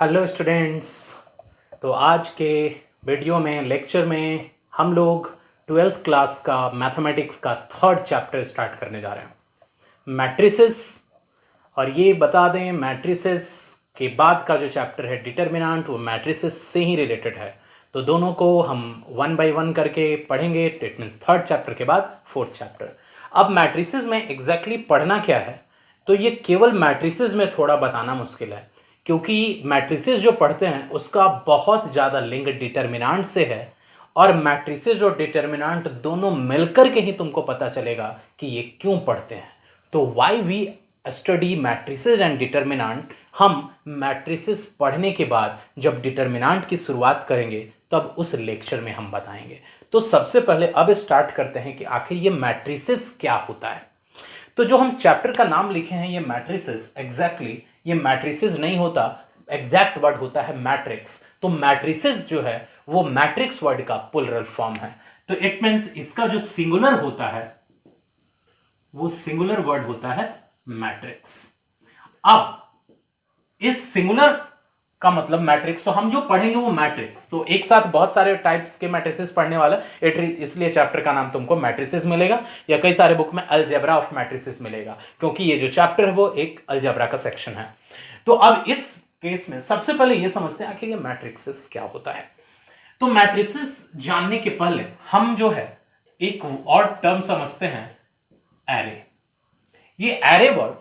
Hello students. तो आज के वीडियो में लेक्चर में हम लोग 12th क्लास का मैथमेटिक्स का थर्ड चैप्टर स्टार्ट करने जा रहे हैं, मैट्रिसेस। और ये बता दें, मैट्रिसेस के बाद का जो चैप्टर है डिटर्मिनेंट, वो मैट्रिसेस से ही रिलेटेड है। तो दोनों को हम वन बाय वन करके पढ़ेंगे। इट मीन्स थर्ड चैप्टर के बाद फोर्थ चैप्टर। अब मैट्रिसेस में एग्जैक्टली पढ़ना क्या है, तो ये केवल मैट्रिसेस में थोड़ा बताना मुश्किल है, क्योंकि मैट्रिसेस जो पढ़ते हैं उसका बहुत ज़्यादा लिंक डिटर्मिनेंट से है। और मैट्रिसेस और डिटर्मिनेंट दोनों मिलकर के ही तुमको पता चलेगा कि ये क्यों पढ़ते हैं। तो why we study matrices and determinant, हम मैट्रिसेस पढ़ने के बाद जब डिटर्मिनेंट की शुरुआत करेंगे तब उस लेक्चर में हम बताएंगे। तो सबसे पहले अब स्टार्ट करते हैं कि आखिर ये मैट्रिसेस क्या होता है। तो जो हम चैप्टर का नाम लिखे हैं ये मैट्रिसेस, एग्जैक्टली ये मैट्रिसेस नहीं होता, एग्जैक्ट वर्ड होता है मैट्रिक्स। तो मैट्रिसेस जो है वो मैट्रिक्स वर्ड का प्लुरल फॉर्म है। तो इट मींस इसका जो सिंगुलर होता है वो सिंगुलर वर्ड होता है मैट्रिक्स। अब इस सिंगुलर का मतलब मैट्रिक्स, तो हम जो पढ़ेंगे वो मैट्रिक्स, तो एक साथ बहुत सारे टाइप्स के मैट्रिसेस पढ़ने वाला, इसलिए चैप्टर का नाम तुमको मैट्रिसेस मिलेगा, या कई सारे बुक में अलजेब्रा ऑफ मैट्रिसेस मिलेगा, क्योंकि ये जो चैप्टर है वो एक अलजेब्रा का सेक्शन है। तो अब इस केस में सबसे पहले ये समझते हैं आखिर ये मैट्रिसेस क्या होता है। तो मैट्रिसेस जानने के पहले हम जो है एक और टर्म समझते हैं, एरे। ये एरे वर्ड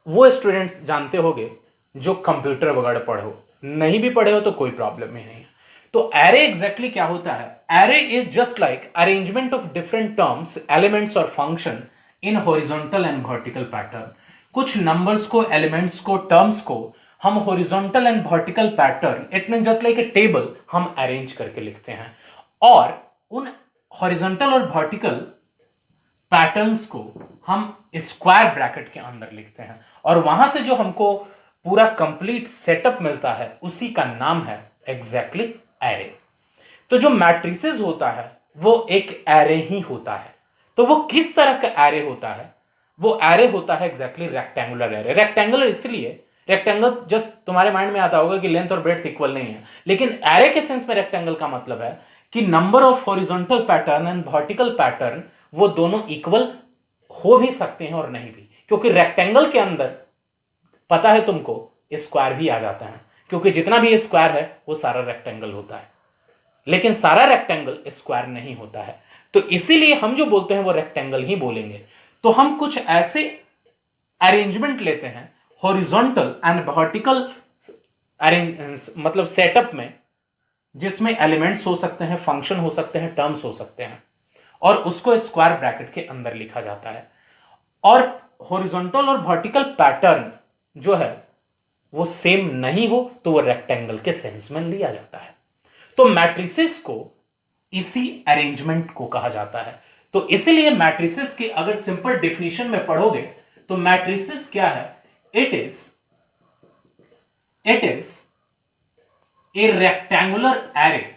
वो स्टूडेंट्स जानते होंगे जो कंप्यूटर वगैरह पढ़े हो, नहीं भी पढ़े हो तो कोई प्रॉब्लम ही नहीं है। तो एरे एग्जैक्टली क्या होता है? Array is just like arrangement of different terms, elements और function in horizontal and vertical pattern. कुछ नंबर्स को, एलिमेंट्स को, टर्म्स को हम horizontal and vertical pattern, it mean just like a table, हम अरेंज करके लिखते हैं। और उन हॉरिजॉन्टल और वर्टिकल पैटर्न्स को हम स्क्वायर ब्रैकेट के अंदर लिखते हैं, और वहां से जो हमको पूरा कंप्लीट सेटअप मिलता है उसी का नाम है एग्जैक्टली एरे। तो जो मैट्रिसेस होता है वो एक एरे ही होता है। तो वो किस तरह का एरे होता है? वो एरे होता है एग्जैक्टली रेक्टेंगुलर एरे। रेक्टेंगुलर इसलिए, रेक्टेंगल जस्ट तुम्हारे माइंड में आता होगा कि लेंथ और ब्रेड्थ इक्वल नहीं है, लेकिन एरे के सेंस में रेक्टेंगल का मतलब है कि number of horizontal pattern and vertical pattern वो दोनों इक्वल हो भी सकते हैं और नहीं भी, क्योंकि रेक्टेंगल के अंदर पता है तुमको स्क्वायर भी आ जाता है, क्योंकि जितना भी स्क्वायर है वो सारा रेक्टेंगल होता है, लेकिन सारा रेक्टेंगल स्क्वायर नहीं होता है। तो इसीलिए हम जो बोलते हैं वो रेक्टेंगल ही बोलेंगे। तो हम कुछ ऐसे अरेंजमेंट लेते हैं हॉरिजॉन्टल एंड वर्टिकल मतलब सेटअप में, जिसमें एलिमेंट्स हो सकते हैं, फंक्शन हो सकते हैं, टर्म्स हो सकते हैं, और उसको स्क्वायर ब्रैकेट के अंदर लिखा जाता है। और हॉरिजॉन्टल और वर्टिकल पैटर्न जो है वो सेम नहीं हो तो वो रेक्टेंगल के सेंस में लिया जाता है। तो मैट्रिसेस को इसी अरेंजमेंट को कहा जाता है। तो इसीलिए मैट्रिसेस की अगर सिंपल डेफिनेशन में पढ़ोगे तो मैट्रिसेस क्या है? It is a rectangular array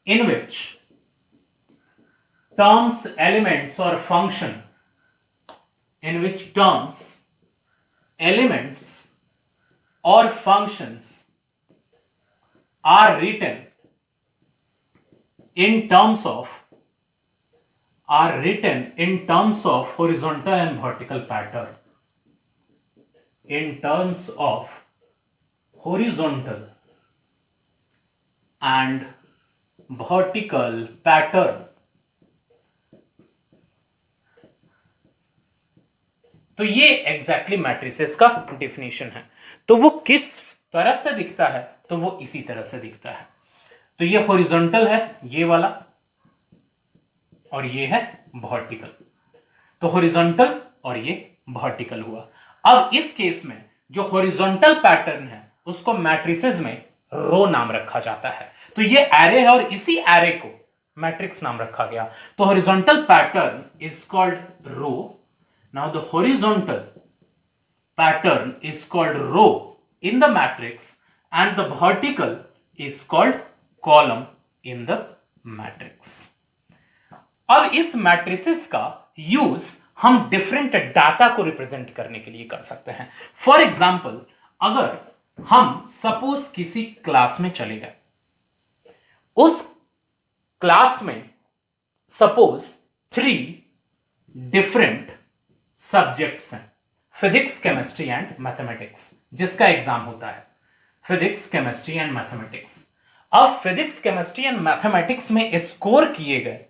in which terms, elements or function, in which terms, elements or functions are written in terms of horizontal and vertical pattern, in terms of horizontal and vertical pattern. तो ये exactly matrices का definition है। तो वो किस तरह से दिखता है? तो वो इसी तरह से दिखता है। तो ये हॉरिजॉन्टल है ये वाला, और ये है वर्टिकल। तो हॉरिजॉन्टल और ये वर्टिकल हुआ। अब इस केस में जो हॉरिजॉन्टल पैटर्न है उसको मैट्रिसेस में रो नाम रखा जाता है। तो ये एरे है और इसी एरे को मैट्रिक्स नाम रखा गया। तो horizontal pattern is called row. Now the horizontal pattern is called row in the matrix and the vertical is called column in the matrix. अब इस मैट्रिसेस का यूज हम डिफरेंट डाटा को रिप्रेजेंट करने के लिए कर सकते हैं। फॉर एग्जाम्पल, अगर हम सपोज किसी क्लास में चले गए, उस क्लास में सपोज 3 डिफरेंट सब्जेक्ट्स हैं, फिजिक्स, केमिस्ट्री एंड मैथमेटिक्स, जिसका एग्जाम होता है फिजिक्स, केमिस्ट्री एंड मैथमेटिक्स। अब फिजिक्स, केमिस्ट्री एंड मैथमेटिक्स में स्कोर किए गए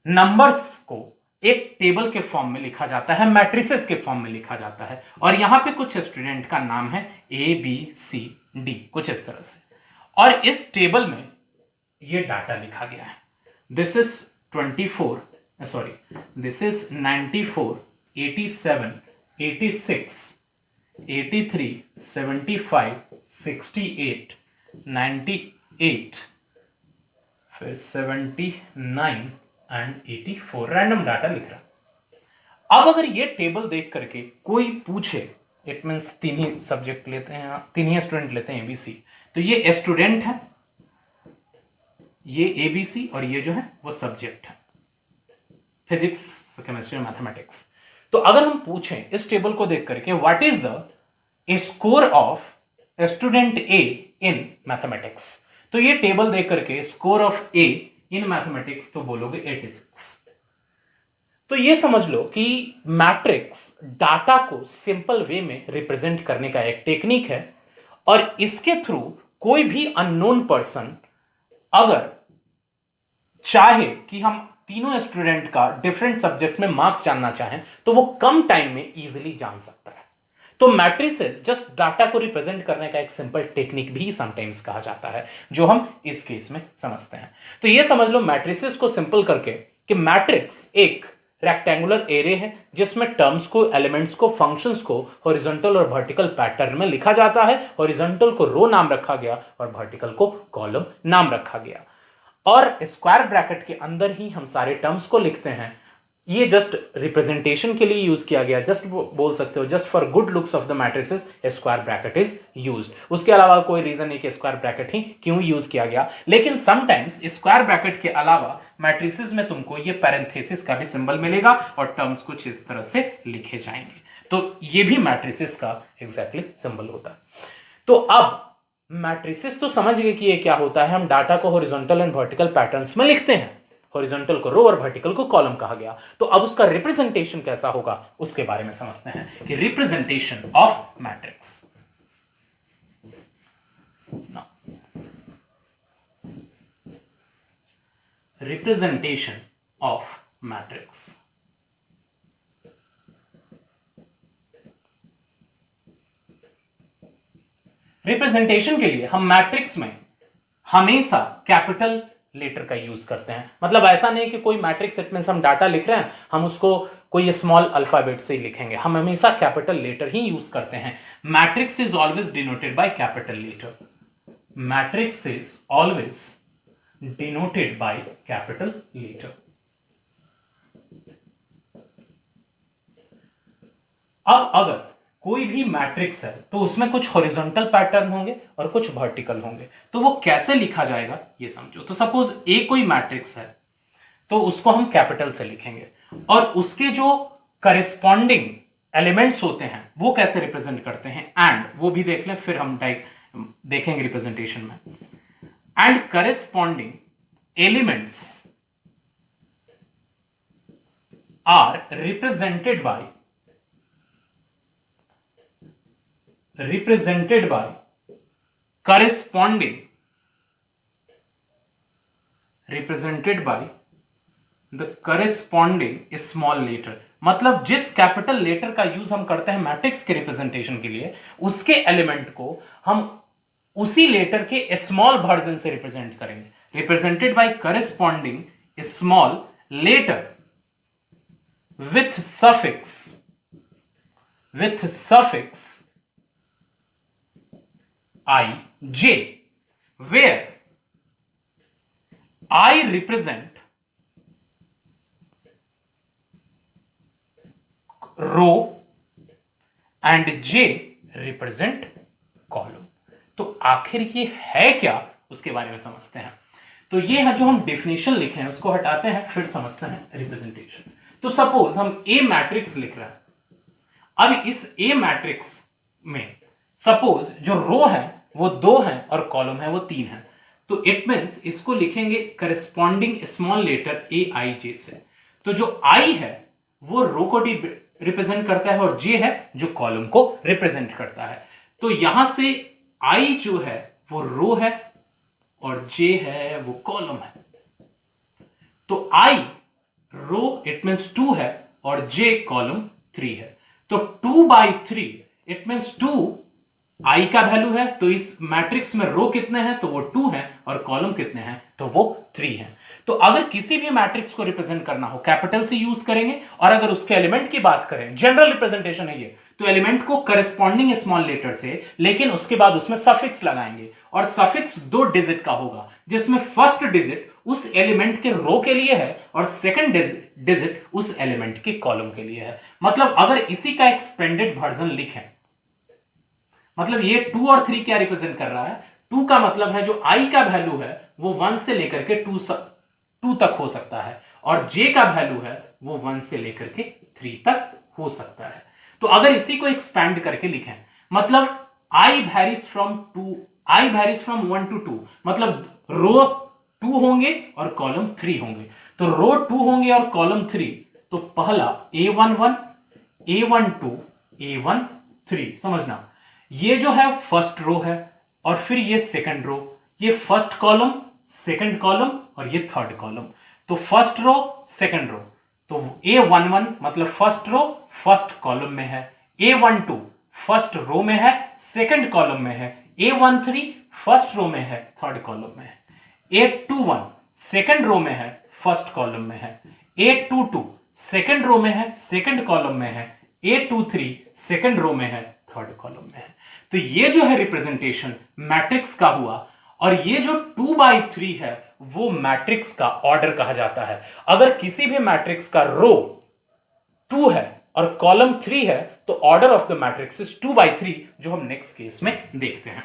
नंबर्स को एक टेबल के फॉर्म में लिखा जाता है, मैट्रिसेस के फॉर्म में लिखा जाता है, और यहां पे कुछ स्टूडेंट का नाम है ABCD, कुछ इस तरह से, और इस टेबल में ये डाटा लिखा गया है। दिस इज 94, दिस इज 94, 87, 86, 83, 75, 68, 98, फिर 79 एंड 84, रैंडम डाटा लिख रहा। अब अगर ये टेबल देख करके कोई पूछे, इट मीन्स 3 ही सब्जेक्ट लेते हैं, 3 ही स्टूडेंट लेते हैं ABC, तो ये स्टूडेंट है, ये ABC, और ये जो है वो सब्जेक्ट है, फिजिक्स, केमिस्ट्री और मैथमेटिक्स। तो अगर हम पूछें इस टेबल को देख करके what is the score of student A in mathematics, तो ये टेबल देख करके score of A in mathematics तो बोलोगे 86। तो ये समझ लो कि मैट्रिक्स डाटा को सिंपल वे में रिप्रेजेंट करने का एक टेक्निक है, और इसके थ्रू कोई भी अननोन पर्सन अगर चाहे कि हम तीनों स्टूडेंट का डिफरेंट सब्जेक्ट में मार्क्स जानना चाहें तो वो कम टाइम में इजीली जान सकता है। तो मैट्रिसेस जस्ट डाटा को रिप्रेजेंट करने का एक सिंपल टेक्निक भी समटाइम्स कहा जाता है, जो हम इस केस में समझते हैं। तो ये समझ लो मैट्रिसेस को सिंपल करके कि मैट्रिक्स एक रेक्टेंगुलर एरे है जिसमें टर्म्स को, एलिमेंट्स को, फंक्शंस को हॉरिजॉन्टल और वर्टिकल पैटर्न में लिखा जाता है। हॉरिजॉन्टल को रो नाम रखा गया और वर्टिकल को कॉलम नाम रखा गया, और स्क्वायर ब्रैकेट के अंदर ही हम सारे टर्म्स को लिखते हैं। ये जस्ट रिप्रेजेंटेशन के लिए यूज किया गया, जस्ट बोल सकते हो just for good looks of the matrices square bracket is used. उसके अलावा कोई रीजन नहीं कि स्क्वायर ब्रैकेट ही क्यों यूज किया गया, लेकिन समटाइम्स स्क्वायर ब्रैकेट के अलावा मैट्रिसेस में तुमको ये पैरेंथेसिस का भी सिंबल मिलेगा और टर्म्स कुछ इस तरह से लिखे जाएंगे। तो ये भी मैट्रिसेस का एग्जैक्टली सिंबल होता है। तो अब मैट्रिसेस तो समझ गए कि ये क्या होता है, हम डाटा को हॉरिजॉन्टल एंड वर्टिकल पैटर्न्स में लिखते हैं, हॉरिजॉन्टल को रो और वर्टिकल को कॉलम कहा गया। तो अब उसका रिप्रेजेंटेशन कैसा होगा उसके बारे में समझते हैं कि representation of matrix. Representation of matrix, representation के लिए हम मैट्रिक्स में हमेशा कैपिटल लेटर का यूज करते हैं। मतलब ऐसा नहीं कि कोई मैट्रिक्स इट मींस हम डाटा लिख रहे हैं हम उसको कोई स्मॉल अल्फाबेट से ही लिखेंगे, हम हमेशा कैपिटल लेटर ही यूज करते हैं। Matrix is always denoted by capital letter, matrix is always denoted by capital letter. अब अगर कोई भी मैट्रिक्स है तो उसमें कुछ हॉरिजॉन्टल पैटर्न होंगे और कुछ वर्टिकल होंगे, तो वो कैसे लिखा जाएगा ये समझो। तो सपोज ए कोई मैट्रिक्स है तो उसको हम कैपिटल से लिखेंगे, और उसके जो करेस्पॉन्डिंग एलिमेंट्स होते हैं वो कैसे रिप्रेजेंट करते हैं, एंड वो भी देख लें, फिर हम देखेंगे रिप्रेजेंटेशन में। And corresponding elements are represented by corresponding represented by the corresponding small letter। मतलब जिस कैपिटल लेटर का यूज हम करते हैं मैट्रिक्स के रिप्रेजेंटेशन के लिए, उसके एलिमेंट को हम उसी लेटर के स्मॉल वर्जन से रिप्रेजेंट करेंगे। Represented by corresponding small letter with suffix ij, where I represent row and j represent column। तो आखिर ये है क्या उसके बारे में समझते हैं। तो ये है जो हम डेफिनेशन लिखे हैं उसको हटाते हैं, फिर समझते हैं रिप्रेजेंटेशन। तो सपोज हम ए मैट्रिक्स लिख रहे हैं। अब इस ए मैट्रिक्स में सपोज जो रो है वो 2 है और कॉलम है वो 3 है, तो इट मींस इसको लिखेंगे corresponding small letter A I जे से। तो जो आई है वो रो को रिप्रेजेंट करता है और जे है जो कॉलम को रिप्रेजेंट करता है। तो यहां से आई जो है वो रो है और जे है वो कॉलम है। तो आई रो इट मींस 2 है और जे कॉलम 3 है। तो 2/3 इट मींस 2 आई का वैल्यू है, तो इस मैट्रिक्स में रो कितने हैं तो वो 2 हैं और कॉलम कितने हैं तो वो 3 हैं। तो अगर किसी भी मैट्रिक्स को रिप्रेजेंट करना हो कैपिटल से यूज करेंगे, और अगर उसके एलिमेंट की बात करें, जनरल रिप्रेजेंटेशन है ये, तो एलिमेंट को करस्पॉन्डिंग स्मॉल लेटर से, लेकिन उसके बाद उसमें सफिक्स लगाएंगे और सफिक्स 2 डिजिट का होगा, जिसमें फर्स्ट डिजिट उस एलिमेंट के रो के लिए है और सेकंड डिजिट उस एलिमेंट के कॉलम के लिए है। मतलब अगर इसी का एक्सपेंडेड वर्जन लिखें, मतलब ये 2 और 3 क्या रिप्रेजेंट कर रहा है, 2 का मतलब है जो आई का वैल्यू है वो 1 से लेकर के 2 तक हो सकता है, और जे का वैल्यू है वो 1 से लेकर के 3 तक हो सकता है। तो अगर इसी को एक्सपैंड करके लिखें, मतलब आई वैरीज फ्रॉम 1 to 2, मतलब रो 2 होंगे और कॉलम 3 होंगे। तो रो 2 होंगे और कॉलम 3, तो पहला A11, A12, A13, समझना ये जो है फर्स्ट रो है और फिर ये सेकंड रो, ये फर्स्ट कॉलम, सेकंड कॉलम और ये थर्ड कॉलम। तो फर्स्ट रो सेकंड रो, तो A11 मतलब फर्स्ट रो फर्स्ट कॉलम में है, A12 फर्स्ट रो में है सेकंड कॉलम में है, A13 फर्स्ट रो में है थर्ड कॉलम में है, A21 सेकंड रो में है फर्स्ट कॉलम में है, A22 सेकंड रो में है सेकंड कॉलम में है, A23 सेकंड रो में है थर्ड कॉलम में है। तो ये जो है रिप्रेजेंटेशन मैट्रिक्स का हुआ, और ये जो 2/3 है वो मैट्रिक्स का ऑर्डर कहा जाता है। अगर किसी भी मैट्रिक्स का रो 2 है और कॉलम 3 है तो order of the matrix is 2/3, जो हम नेक्स्ट केस में देखते हैं।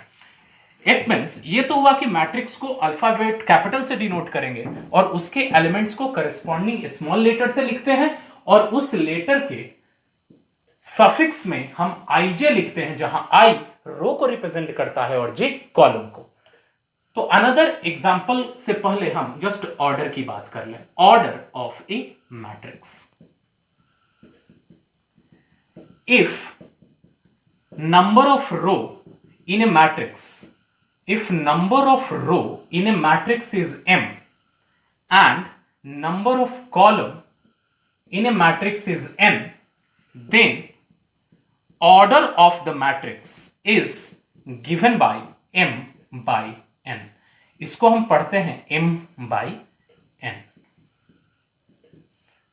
इट मींस ये तो हुआ कि मैट्रिक्स को अल्फाबेट कैपिटल से डिनोट करेंगे और उसके एलिमेंट्स को करस्पॉन्डिंग स्मॉल लेटर से लिखते हैं, और उस लेटर के सफिक्स में हम आईजे लिखते हैं, जहां आई रो को रिप्रेजेंट करता है और जे कॉलम को। तो अनदर एग्जांपल से पहले हम जस्ट ऑर्डर की बात कर लें। Order of a matrix, if number of row in a matrix, if number of row in a matrix is m and number of column in a matrix is n, then order of the matrix is given by m by n। इसको हम पढ़ते हैं m by n।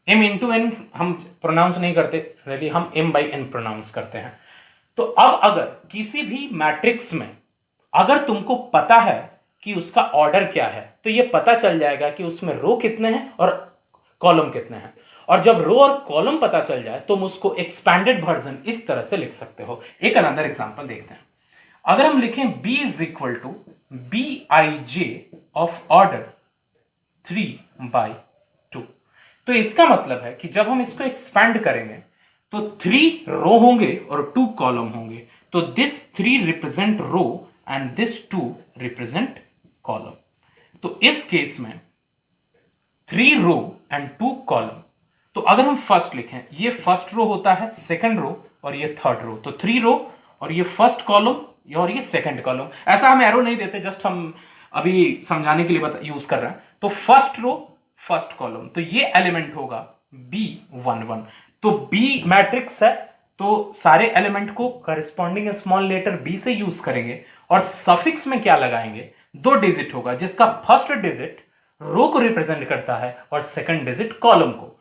m into n हम pronounce नहीं करते, ready हम m by n pronounce करते हैं। तो अब अगर किसी भी मैट्रिक्स में अगर तुमको पता है कि उसका ऑर्डर क्या है, तो ये पता चल जाएगा कि उसमें रो कितने हैं और कॉलम कितने हैं। और जब रो और कॉलम पता चल जाए तुम उसको एक्सपैंडेड वर्जन इस तरह से लिख सकते हो। एक अनदर एग्जांपल देखते हैं। अगर हम लिखें b = bij ऑफ ऑर्डर 3/2, तो इसका मतलब है कि जब हम इसको एक्सपैंड करेंगे तो 3 रो होंगे और 2 कॉलम होंगे। तो this 3 represent row and this 2 represent column. तो इस केस में 3 रो एंड 2 कॉलम। तो अगर हम फर्स्ट लिखें, ये फर्स्ट रो होता है, सेकंड रो और ये थर्ड रो, तो 3 रो और ये फर्स्ट कॉलम और ये सेकंड कॉलम। ऐसा हम एरो नहीं देते, जस्ट हम अभी समझाने के लिए यूज कर रहे हैं। तो फर्स्ट रो फर्स्ट कॉलम, तो ये एलिमेंट होगा B11। तो B मैट्रिक्स है तो सारे एलिमेंट को करस्पॉन्डिंग स्मॉल लेटर B से यूज करेंगे, और सफिक्स में क्या लगाएंगे, 2 डिजिट होगा जिसका फर्स्ट डिजिट रो को रिप्रेजेंट करता है और सेकंड डिजिट कॉलम को।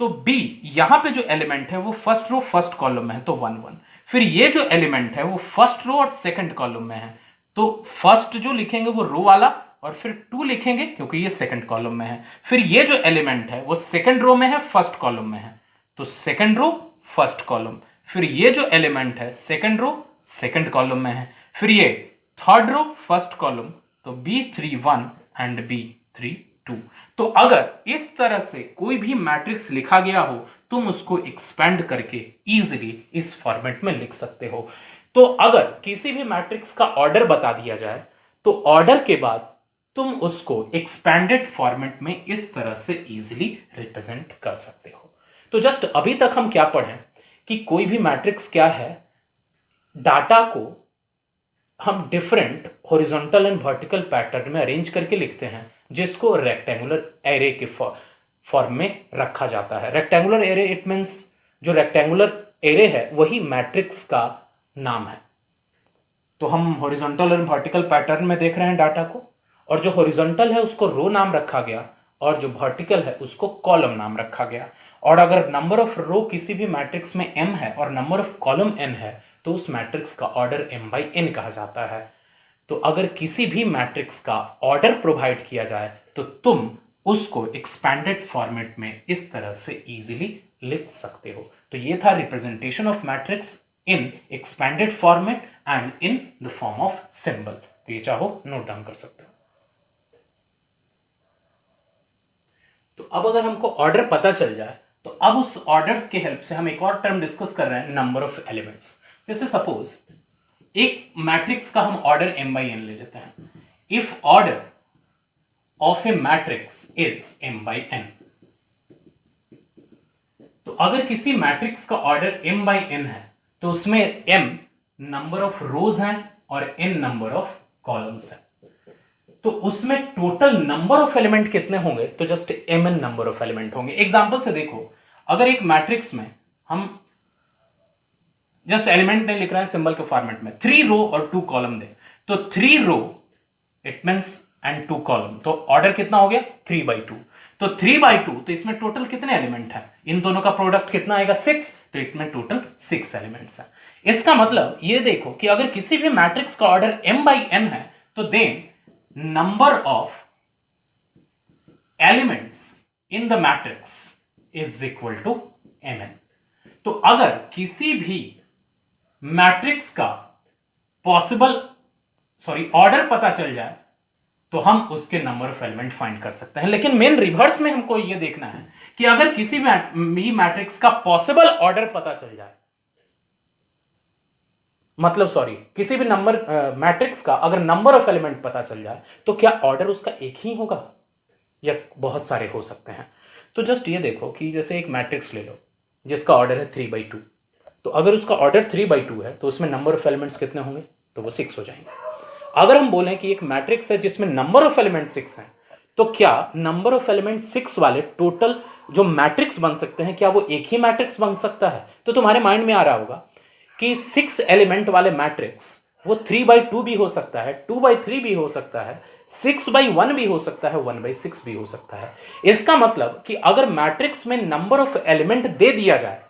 तो B यहां पे जो एलिमेंट है वो फर्स्ट रो फर्स्ट कॉलम में है, तो 1 1। फिर ये जो एलिमेंट है वो फर्स्ट रो और सेकंड कॉलम में है, तो फर्स्ट जो लिखेंगे वो रो वाला और फिर 2 लिखेंगे क्योंकि ये सेकंड कॉलम में है। फिर ये जो एलिमेंट है वो सेकंड रो में है फर्स्ट कॉलम में है, तो सेकंड रो फर्स्ट कॉलम। फिर ये जो एलिमेंट है सेकंड रो सेकंड कॉलम में है। फिर ये थर्ड रो फर्स्ट कॉलम, तो B31 एंड B32। 2। तो अगर इस तरह से कोई भी मैट्रिक्स लिखा गया हो, तुम उसको एक्सपेंड करके इजीली इस फॉर्मेट में लिख सकते हो। तो अगर किसी भी मैट्रिक्स का ऑर्डर बता दिया जाए तो ऑर्डर के बाद तुम उसको एक्सपेंडेड फॉर्मेट में इस तरह से इजीली रिप्रेजेंट कर सकते हो। तो जस्ट अभी तक हम क्या पढ़ें कि कोई भी मैट्रिक्स क्या है, डाटा को हम different horizontal and vertical pattern में अरेंज करके लिखते हैं, जिसको रेक्टेंगुलर एरे के फॉर्म में रखा जाता है। रेक्टेंगुलर एरे इट मींस जो रेक्टेंगुलर एरे है वही मैट्रिक्स का नाम है। तो हम हॉरिजॉन्टल एंड वर्टिकल पैटर्न में देख रहे हैं डाटा को, और जो हॉरिजॉन्टल है उसको रो नाम रखा गया और जो वर्टिकल है उसको कॉलम नाम रखा गया। और अगर नंबर ऑफ रो किसी भी मैट्रिक्स में m है और नंबर ऑफ कॉलम n है तो उस मैट्रिक्स का ऑर्डर m/n कहा जाता है। तो अगर किसी भी मैट्रिक्स का ऑर्डर प्रोवाइड किया जाए तो तुम उसको एक्सपेंडेड फॉर्मेट में इस तरह से इजीली लिख सकते हो। तो ये था representation of matrix in expanded format and in the form of symbol. तो ये चाहो नोट डाउन कर सकते हो। तो अब अगर हमको ऑर्डर पता चल जाए तो अब उस ऑर्डर के हेल्प से हम एक और टर्म डिस्कस कर रहे हैं, नंबर ऑफ एलिमेंट्स। जैसे सपोज एक मैट्रिक्स का हम ऑर्डर m/n ले लेते हैं। If order of a matrix is m/n, तो अगर किसी मैट्रिक्स का ऑर्डर m/n है तो उसमें m नंबर ऑफ रोज हैं और n नंबर ऑफ कॉलम्स हैं। तो उसमें टोटल नंबर ऑफ एलिमेंट कितने होंगे? तो just mn number of element होंगे। एग्जांपल से देखो, अगर एक मैट्रिक्स में हम जस्ट एलिमेंट नहीं लिख रहे हैं सिंबल के फॉर्मेट में, 3 रो और 2 कॉलम दे, तो 3 रो इट मींस एंड 2 कॉलम, तो ऑर्डर कितना हो गया? 3/2। तो 3/2, तो इसमें टोटल कितने एलिमेंट हैं? इन दोनों का प्रोडक्ट कितना आएगा? 6। तो इसमें टोटल 6 एलिमेंट्स हैं। इसका मतलब ये देखो कि अगर किसी भी मैट्रिक्स का ऑर्डर m/n है तो then number of elements in the matrix is equal to mn। तो अगर किसी भी मैट्रिक्स का ऑर्डर पता चल जाए तो हम उसके नंबर ऑफ एलिमेंट फाइंड कर सकते हैं। लेकिन मेन रिवर्स में हमको यह देखना है कि अगर किसी भी मैट्रिक्स का पॉसिबल ऑर्डर पता चल जाए, किसी भी मैट्रिक्स का अगर नंबर ऑफ एलिमेंट पता चल जाए तो क्या ऑर्डर उसका एक ही होगा या बहुत सारे हो सकते हैं? तो जस्ट ये देखो कि जैसे एक मैट्रिक्स ले लो जिसका ऑर्डर है 3/2, तो अगर उसका ऑर्डर 3/2 है तो उसमें नंबर ऑफ एलिमेंट्स कितने होंगे? तो वो 6 हो जाएंगे। अगर हम बोलें कि एक मैट्रिक्स है जिसमें नंबर ऑफ एलिमेंट 6 हैं, तो क्या नंबर ऑफ एलिमेंट 6 वाले टोटल जो मैट्रिक्स बन सकते हैं, क्या वो एक ही मैट्रिक्स बन सकता है? तो तुम्हारे माइंड में आ रहा होगा कि 6 एलिमेंट वाले मैट्रिक्स वो 3/2 भी हो सकता है, 2/3 भी हो सकता है, 6/1 भी हो सकता है, 1/6 भी हो सकता है। इसका मतलब कि अगर मैट्रिक्स में नंबर ऑफ एलिमेंट दे दिया जाए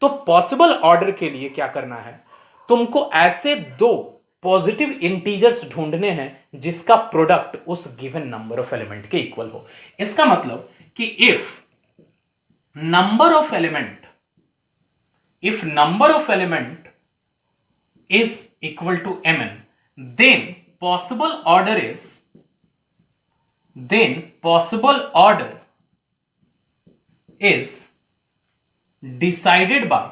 तो पॉसिबल ऑर्डर के लिए क्या करना है? तुमको ऐसे 2 पॉजिटिव इंटीजर्स ढूंढने हैं जिसका प्रोडक्ट उस गिवन नंबर ऑफ एलिमेंट के इक्वल हो। इसका मतलब कि if number of element is equal to mn, then possible order is decided by,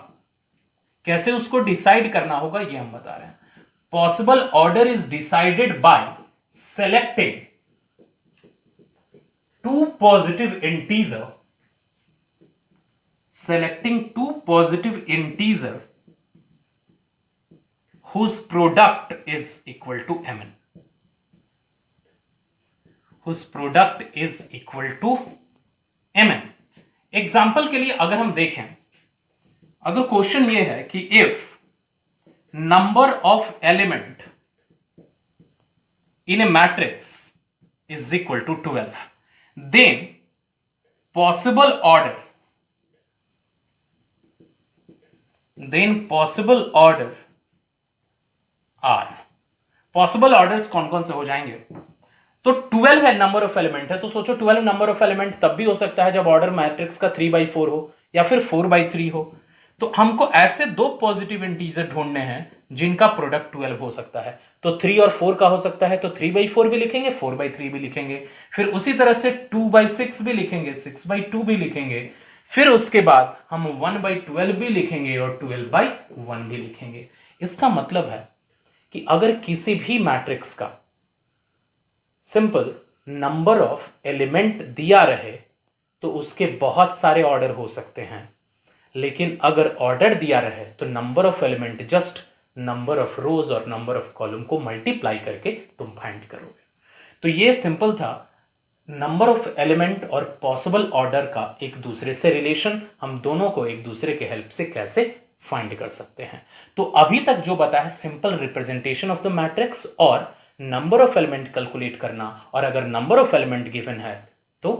कैसे उसको डिसाइड करना होगा ये हम बता रहे हैं। Possible order is decided by selecting 2 positive integer whose product is equal to mn, example के लिए अगर हम देखें, अगर क्वेश्चन ये है कि if number of element in a matrix is equal to 12, then possible order are. Possible orders कौन कौन से हो जाएंगे? तो 12 है नंबर ऑफ एलिमेंट है, तो सोचो 12 नंबर ऑफ एलिमेंट तब भी हो सकता है जब ऑर्डर मैट्रिक्स का 3/4 हो या फिर 4/3 हो। तो हमको ऐसे 2 पॉजिटिव इंटीजर ढूंढने हैं जिनका प्रोडक्ट 12 हो सकता है। तो 3 और 4 का हो सकता है, तो 3/4 भी लिखेंगे, 4/3 भी लिखेंगे। फिर उसी तरह से 2/6 भी लिखेंगे, 6/2 भी लिखेंगे। फिर उसके बाद हम 1/12 भी लिखेंगे और 12/1 भी लिखेंगे। इसका मतलब है कि अगर किसी भी मैट्रिक्स का सिंपल नंबर ऑफ एलिमेंट दिया रहे तो उसके बहुत सारे ऑर्डर हो सकते हैं, लेकिन अगर ऑर्डर दिया रहे तो number of element just number of रोज और नंबर ऑफ कॉलम को मल्टीप्लाई करके तुम फाइंड करोगे। तो ये सिंपल था नंबर ऑफ एलिमेंट और पॉसिबल ऑर्डर का एक दूसरे से रिलेशन, हम दोनों को एक दूसरे के हेल्प से कैसे फाइंड कर सकते हैं। तो अभी तक जो बताया simple representation of the matrix और नंबर ऑफ एलिमेंट कैलकुलेट करना, और अगर नंबर ऑफ एलिमेंट गिवन है तो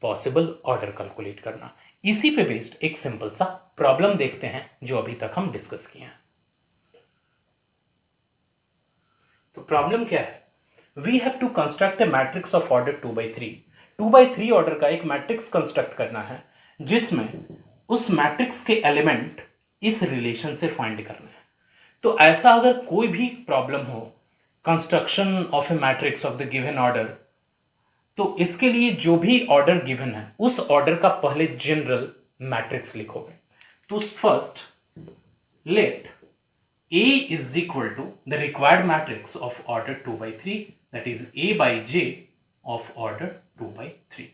पॉसिबल ऑर्डर कैलकुलेट करना। इसी पे बेस्ड एक सिंपल सा प्रॉब्लम देखते हैं जो अभी तक हम डिस्कस किए हैं। तो प्रॉब्लम क्या है? We have to construct a matrix of order 2/3। 2/3 order का एक मैट्रिक्स कंस्ट्रक्ट करना है जिसमें उस मैट्रिक्स के एलिमेंट इस रिलेशन से फाइंड करना है। तो ऐसा अगर कोई भी प्रॉब्लम हो construction of a matrix of the given order, तो इसके लिए जो भी ऑर्डर गिवन है उस ऑर्डर का पहले जनरल मैट्रिक्स लिखोगे। तो first let A is equal to the required matrix of order 2/3, that is A by J of order 2/3।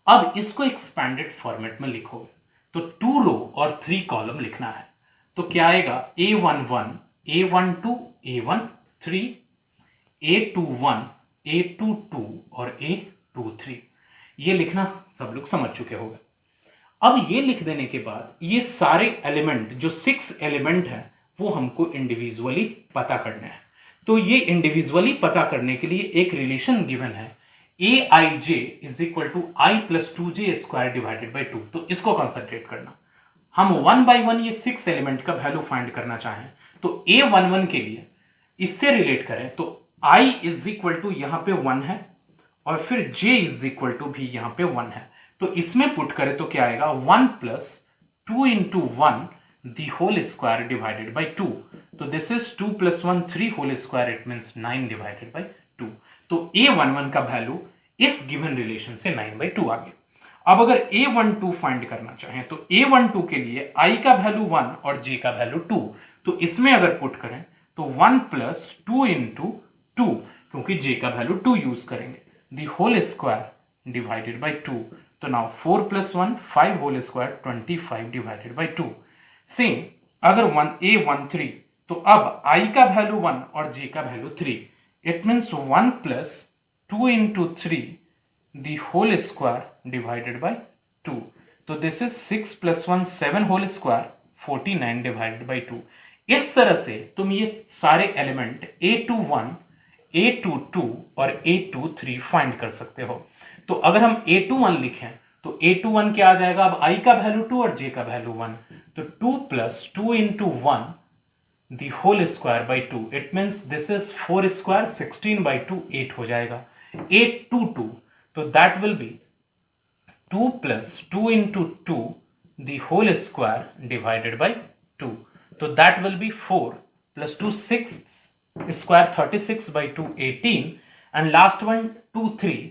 अब इसको एक्सपैंडेड फॉर्मेट में लिखोगे तो 2 रो और 3 कॉलम लिखना है। तो क्या आएगा? A11, A12, A13, A21, A22 और A23। ये लिखना सब लोग समझ चुके होंगे। अब ये लिख देने के बाद ये सारे एलिमेंट जो 6 एलिमेंट हैं वो हमको इंडिविजुअली पता करना है। तो ये इंडिविजुअली पता करने के लिए एक रिलेशन गिवन है aij is equal to I plus 2j square divided by 2। तो इसको कंसंट्रेट करना। हम 1 by 1 ये 6 एलिमेंट का वैल्यू फाइंड करना चाहें तो a11 के लिए इससे रिलेट करें तो i इज इक्वल टू यहां पे 1 है और फिर j इज इक्वल टू भी यहां पे 1 है। तो इसमें पुट करें तो क्या आएगा? 1 plus 2 into 1 the whole square divided by 2। तो this is 2 plus 1 3 whole square, it means 9 divided by 2। तो a11 का वैल्यू इस गिवन रिलेशन से 9/2 आ गया। अब अगर a12 फाइंड करना चाहें तो a12 के लिए i का वैल्यू 1 और j का वैल्यू 2। तो इसमें अगर पुट करें तो 1 प्लस 2 इंटू 2, क्योंकि j का वैल्यू 2 यूज करेंगे, the whole square divided by 2। तो now 4 plus 1 5 whole square 25 divided by 2। Same अगर a13 तो अब i का वैल्यू 1 और j का value 3, it means 1 plus 2 into 3 the whole square divided by 2। तो this is 6 plus 1 7 whole square 49 divided by 2। इस तरह से तुम ये सारे एलिमेंट a21, a22 और a23 फाइंड कर सकते हो। तो अगर हम a21 लिखें तो a21 क्या आ जाएगा? अब i का वैल्यू 2 और j का वैल्यू 1। तो 2 plus 2 into 1 the whole square by 2, it means this is 4 square 16/2 8 हो जाएगा। 822, तो that will be 2 plus 2 into 2 the whole square divided by 2। तो that will be 4 plus 2 6 square 36/2 18, and last one 2 3।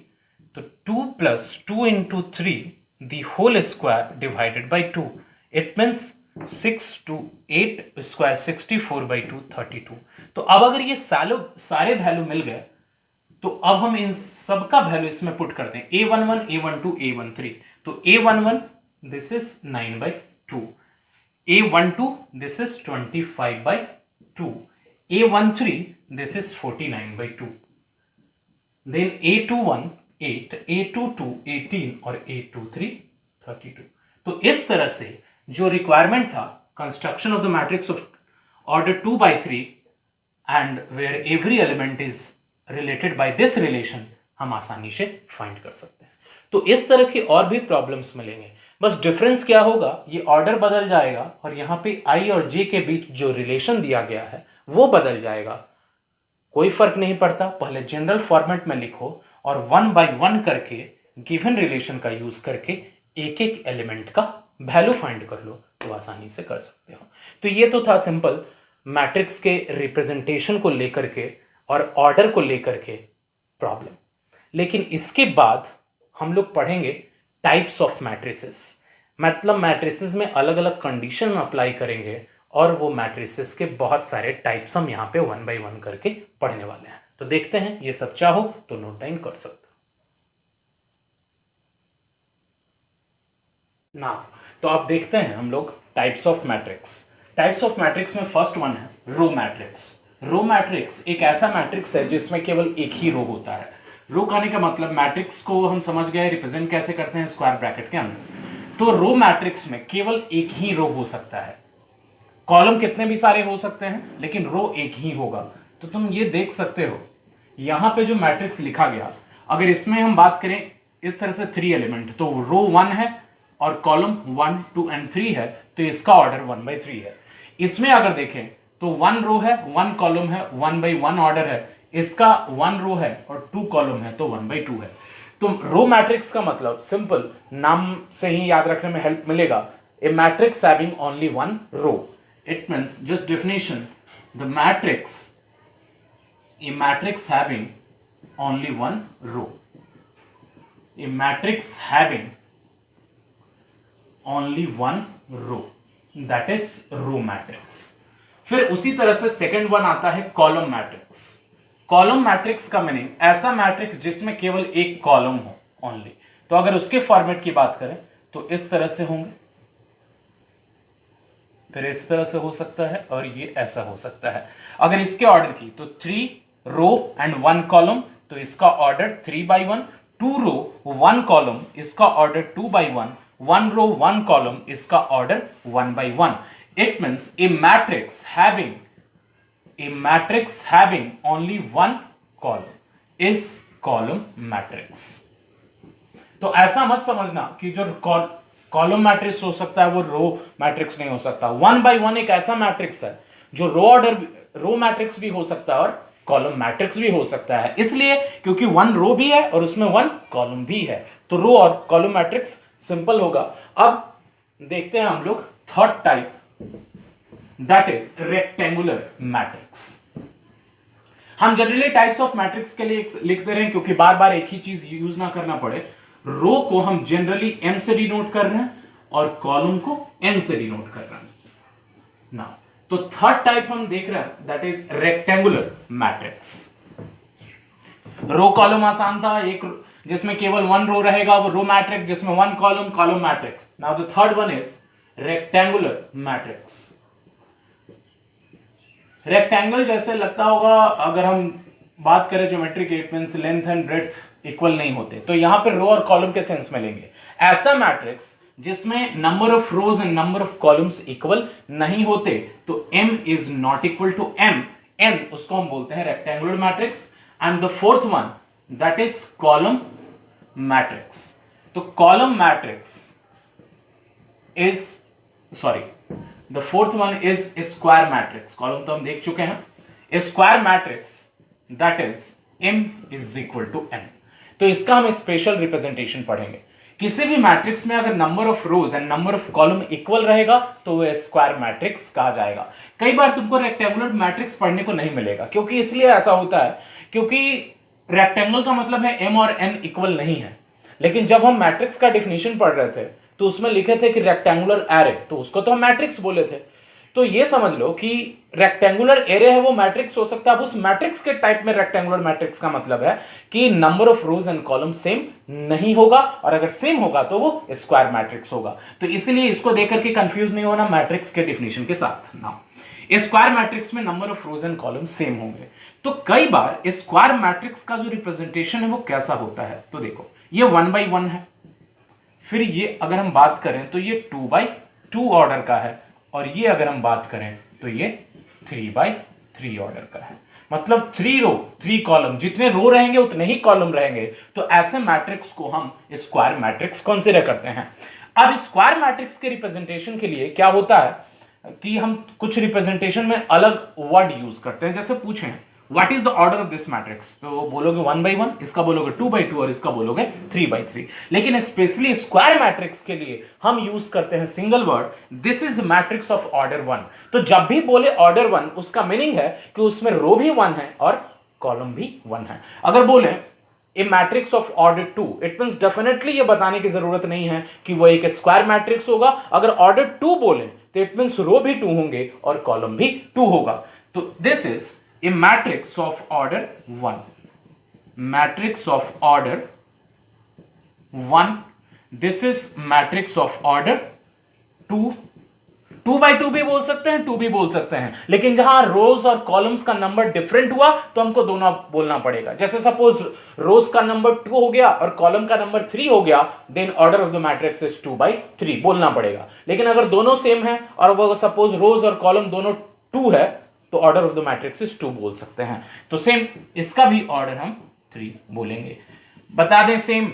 तो 2 plus 2 into 3 the whole square divided by 2, it means 6 to 8 square 64/2 32। तो अब अगर ये सारे वैल्यू मिल गए तो अब हम इन सब का वैल्यू इसमें पुट करते हैं। a11, a12, a13। तो a11 this is 9/2, a12 this is 25/2, a13 this is 49/2, then a21 8, a22 18 और a23 32। तो इस तरह से जो रिक्वायरमेंट था construction of the matrix of order 2/3 and where every element is related by this relation, हम आसानी से फाइंड कर सकते हैं। तो इस तरह के और भी प्रॉब्लम्स मिलेंगे, बस डिफरेंस क्या होगा, ये ऑर्डर बदल जाएगा और यहाँ पे i और j के बीच जो रिलेशन दिया गया है वो बदल जाएगा। कोई फर्क नहीं पड़ता, पहले जनरल फॉर्मेट में लिखो और 1 by 1 करके गिवन रिलेशन का यूज करके एक एक एलिमेंट का वैल्यू फाइंड कर लो तो आसानी से कर सकते हो। तो ये तो था सिंपल मैट्रिक्स के रिप्रेजेंटेशन को लेकर के और ऑर्डर को लेकर के प्रॉब्लम। लेकिन इसके बाद हम लोग पढ़ेंगे टाइप्स ऑफ मैट्रिसेस, मतलब मैट्रिसेस में अलग अलग कंडीशन अप्लाई करेंगे और वो मैट्रिसेस के बहुत सारे टाइप्स हम यहाँ पे 1 बाय 1 करके पढ़ने वाले हैं। तो देखते हैं, ये सब चाहो तो नोट डाउन कर सकते हो ना। तो आप देखते हैं हम लोग types of matrix. Types of matrix में फर्स्ट वन है रो मैट्रिक्स। रो मैट्रिक्स एक ऐसा मैट्रिक्स है जिसमें केवल एक ही रो होता है। रो कहने का मतलब मैट्रिक्स को हम समझ गए रिप्रेजेंट कैसे करते हैं स्क्वायर ब्रैकेट के अंदर। तो रो मैट्रिक्स में केवल एक ही रो हो सकता है। कॉलम कितने भी सारे हो सकते हैं लेकिन रो एक ही होगा। तो तुम ये देख सकते हो यहां पे जो मैट्रिक्स लिखा गया, अगर इसमें हम बात करें इस तरह से 3 एलिमेंट, तो रो 1 है और कॉलम 1, 2 एंड 3 है, तो इसका ऑर्डर 1 बाई 3 है। इसमें अगर देखें तो 1 रो है, 1 कॉलम है, 1 बाई 1 ऑर्डर है, इसका 1 रो है और 2 कॉलम है तो 1 बाई 2 है। तो रो मैट्रिक्स का मतलब सिंपल, नाम से ही याद रखने में हेल्प मिलेगा, a matrix having only 1 row. It means just definition, the matrix, a matrix having only one row, a matrix having only one row, that is row matrix। फिर उसी तरह से सेकंड वन आता है कॉलम मैट्रिक्स। कॉलम मैट्रिक्स का meaning ऐसा matrix जिसमें केवल एक कॉलम हो ओनली। तो अगर उसके फॉर्मेट की बात करें तो इस तरह से होंगे, फिर इस तरह से हो सकता है और ये ऐसा हो सकता है। अगर इसके ऑर्डर की तो 3 रो एंड 1 कॉलम, तो इसका ऑर्डर 3 बाई 1, 2 रो 1 कॉलम, इसका ऑर्डर 2 बाई 1, 1 रो 1 कॉलम, इसका order 1 by 1। It means A matrix having only 1 column is column matrix. तो ऐसा मत समझना कि जो कॉलम मैट्रिक्स हो सकता है वो रो मैट्रिक्स नहीं हो सकता। 1 बाई 1 एक ऐसा मैट्रिक्स है जो रो मैट्रिक्स भी हो सकता है और कॉलम मैट्रिक्स भी हो सकता है, इसलिए क्योंकि 1 रो भी है और उसमें 1 कॉलम भी है, तो रो और कॉलम मैट्रिक्स सिंपल होगा। अब देखते हैं हम लोग third type, that is rectangular matrix. हम जनरली टाइप्स ऑफ मैट्रिक्स के लिए लिखते रहे क्योंकि बार बार एक ही चीज यूज ना करना पड़े। रो को हम जनरली m से डिनोट कर रहे हैं और कॉलम को n से डिनोट कर रहे हैं ना। तो थर्ड टाइप हम देख रहे हैं that is rectangular matrix. Row column आसान था, एक जिसमें केवल 1 रो रहेगा वो रो मैट्रिक्स, जिसमें 1 column matrix. Now the third one is rectangular matrix. Rectangle जैसे लगता होगा, अगर हम बात करें ज्योमेट्री के, it means length and breadth equal नहीं होते, तो यहां पर रो और कॉलम के सेंस में लेंगे ऐसा मैट्रिक्स जिसमें number of rows and number of columns equal नहीं होते, तो m is not equal to m, n उसको हम बोलते हैं rectangular matrix. And the fourth one that is column matrix. तो column matrix is the fourth one is square matrix. Column तो हम देख चुके हैं। Square matrix that is m is equal to n। तो इसका हम स्पेशल रिप्रेजेंटेशन पढ़ेंगे। किसी भी मैट्रिक्स में अगर number of rows and number of column equal रहेगा तो वह स्क्वायर मैट्रिक्स कहा जाएगा। कई बार तुमको रेक्टेंगुलर मैट्रिक्स पढ़ने को नहीं मिलेगा, क्योंकि इसलिए ऐसा होता है क्योंकि रेक्टेंगल का मतलब है m और n इक्वल नहीं है। लेकिन जब हम मैट्रिक्स का डिफिनेशन पढ़ रहे थे तो उसमें लिखे थे कि रेक्टेंगुलर एरे, तो उसको तो हम मैट्रिक्स बोले थे। तो ये समझ लो कि रेक्टेंगुलर एरे है वो मैट्रिक्स हो सकता है। अब उस मैट्रिक्स के टाइप में रेक्टेंगुलर मैट्रिक्स का मतलब है कि number of rows and column same नहीं होगा, और अगर सेम होगा तो वो स्क्वायर मैट्रिक्स होगा। तो इसीलिए इसको देख करके कंफ्यूज नहीं होना मैट्रिक्स के डिफिनेशन के साथ ना। स्क्वायर मैट्रिक्स में number of rows and column same होंगे। तो कई बार स्क्वायर मैट्रिक्स का जो रिप्रेजेंटेशन है वो कैसा होता है, तो देखो ये 1 बाई 1 है, फिर ये अगर हम बात करें तो ये 2 बाई 2 ऑर्डर का है, और ये अगर हम बात करें तो ये 3 बाई 3 ऑर्डर का है। मतलब 3 रो 3 कॉलम, जितने रो रहेंगे उतने ही कॉलम रहेंगे। तो ऐसे मैट्रिक्स को हम स्क्वायर मैट्रिक्स कंसीडर करते हैं। अब स्क्वायर मैट्रिक्स के रिप्रेजेंटेशन के लिए क्या होता है कि हम कुछ रिप्रेजेंटेशन में अलग वर्ड यूज करते हैं। जैसे पूछें what is the order of this matrix, तो बोलोगे 1/1, इसका बोलोगे 2/2 और इसका बोलोगे 3/3। लेकिन स्पेशली स्क्वायर मैट्रिक्स के लिए हम यूज करते हैं single word, this is matrix of order 1। तो जब भी बोले ऑर्डर 1 उसका मीनिंग है कि उसमें रो भी 1 है और कॉलम भी 1 है। अगर बोले a matrix of order 2, it means definitely ये बताने की जरूरत नहीं है कि वो एक स्क्वायर मैट्रिक्स होगा। अगर ऑर्डर 2 बोले तो इट मींस रो भी 2 होंगे और कॉलम भी 2 होगा। तो this is a matrix of order 1, matrix of order 1। This is matrix of order 2। 2/2 भी बोल सकते हैं, 2 भी बोल सकते हैं, लेकिन जहां रोज और कॉलम्स का नंबर डिफरेंट हुआ तो हमको दोनों बोलना पड़ेगा। जैसे सपोज रोज का नंबर 2 हो गया और कॉलम का नंबर 3 हो गया, then order of the matrix is 2/3 बोलना पड़ेगा। लेकिन अगर दोनों सेम है और वो सपोज रोज और कॉलम दोनों 2 है तो order of the matrix is 2 बोल सकते हैं। तो सेम इसका भी ऑर्डर हम 3 बोलेंगे। बता दें सेम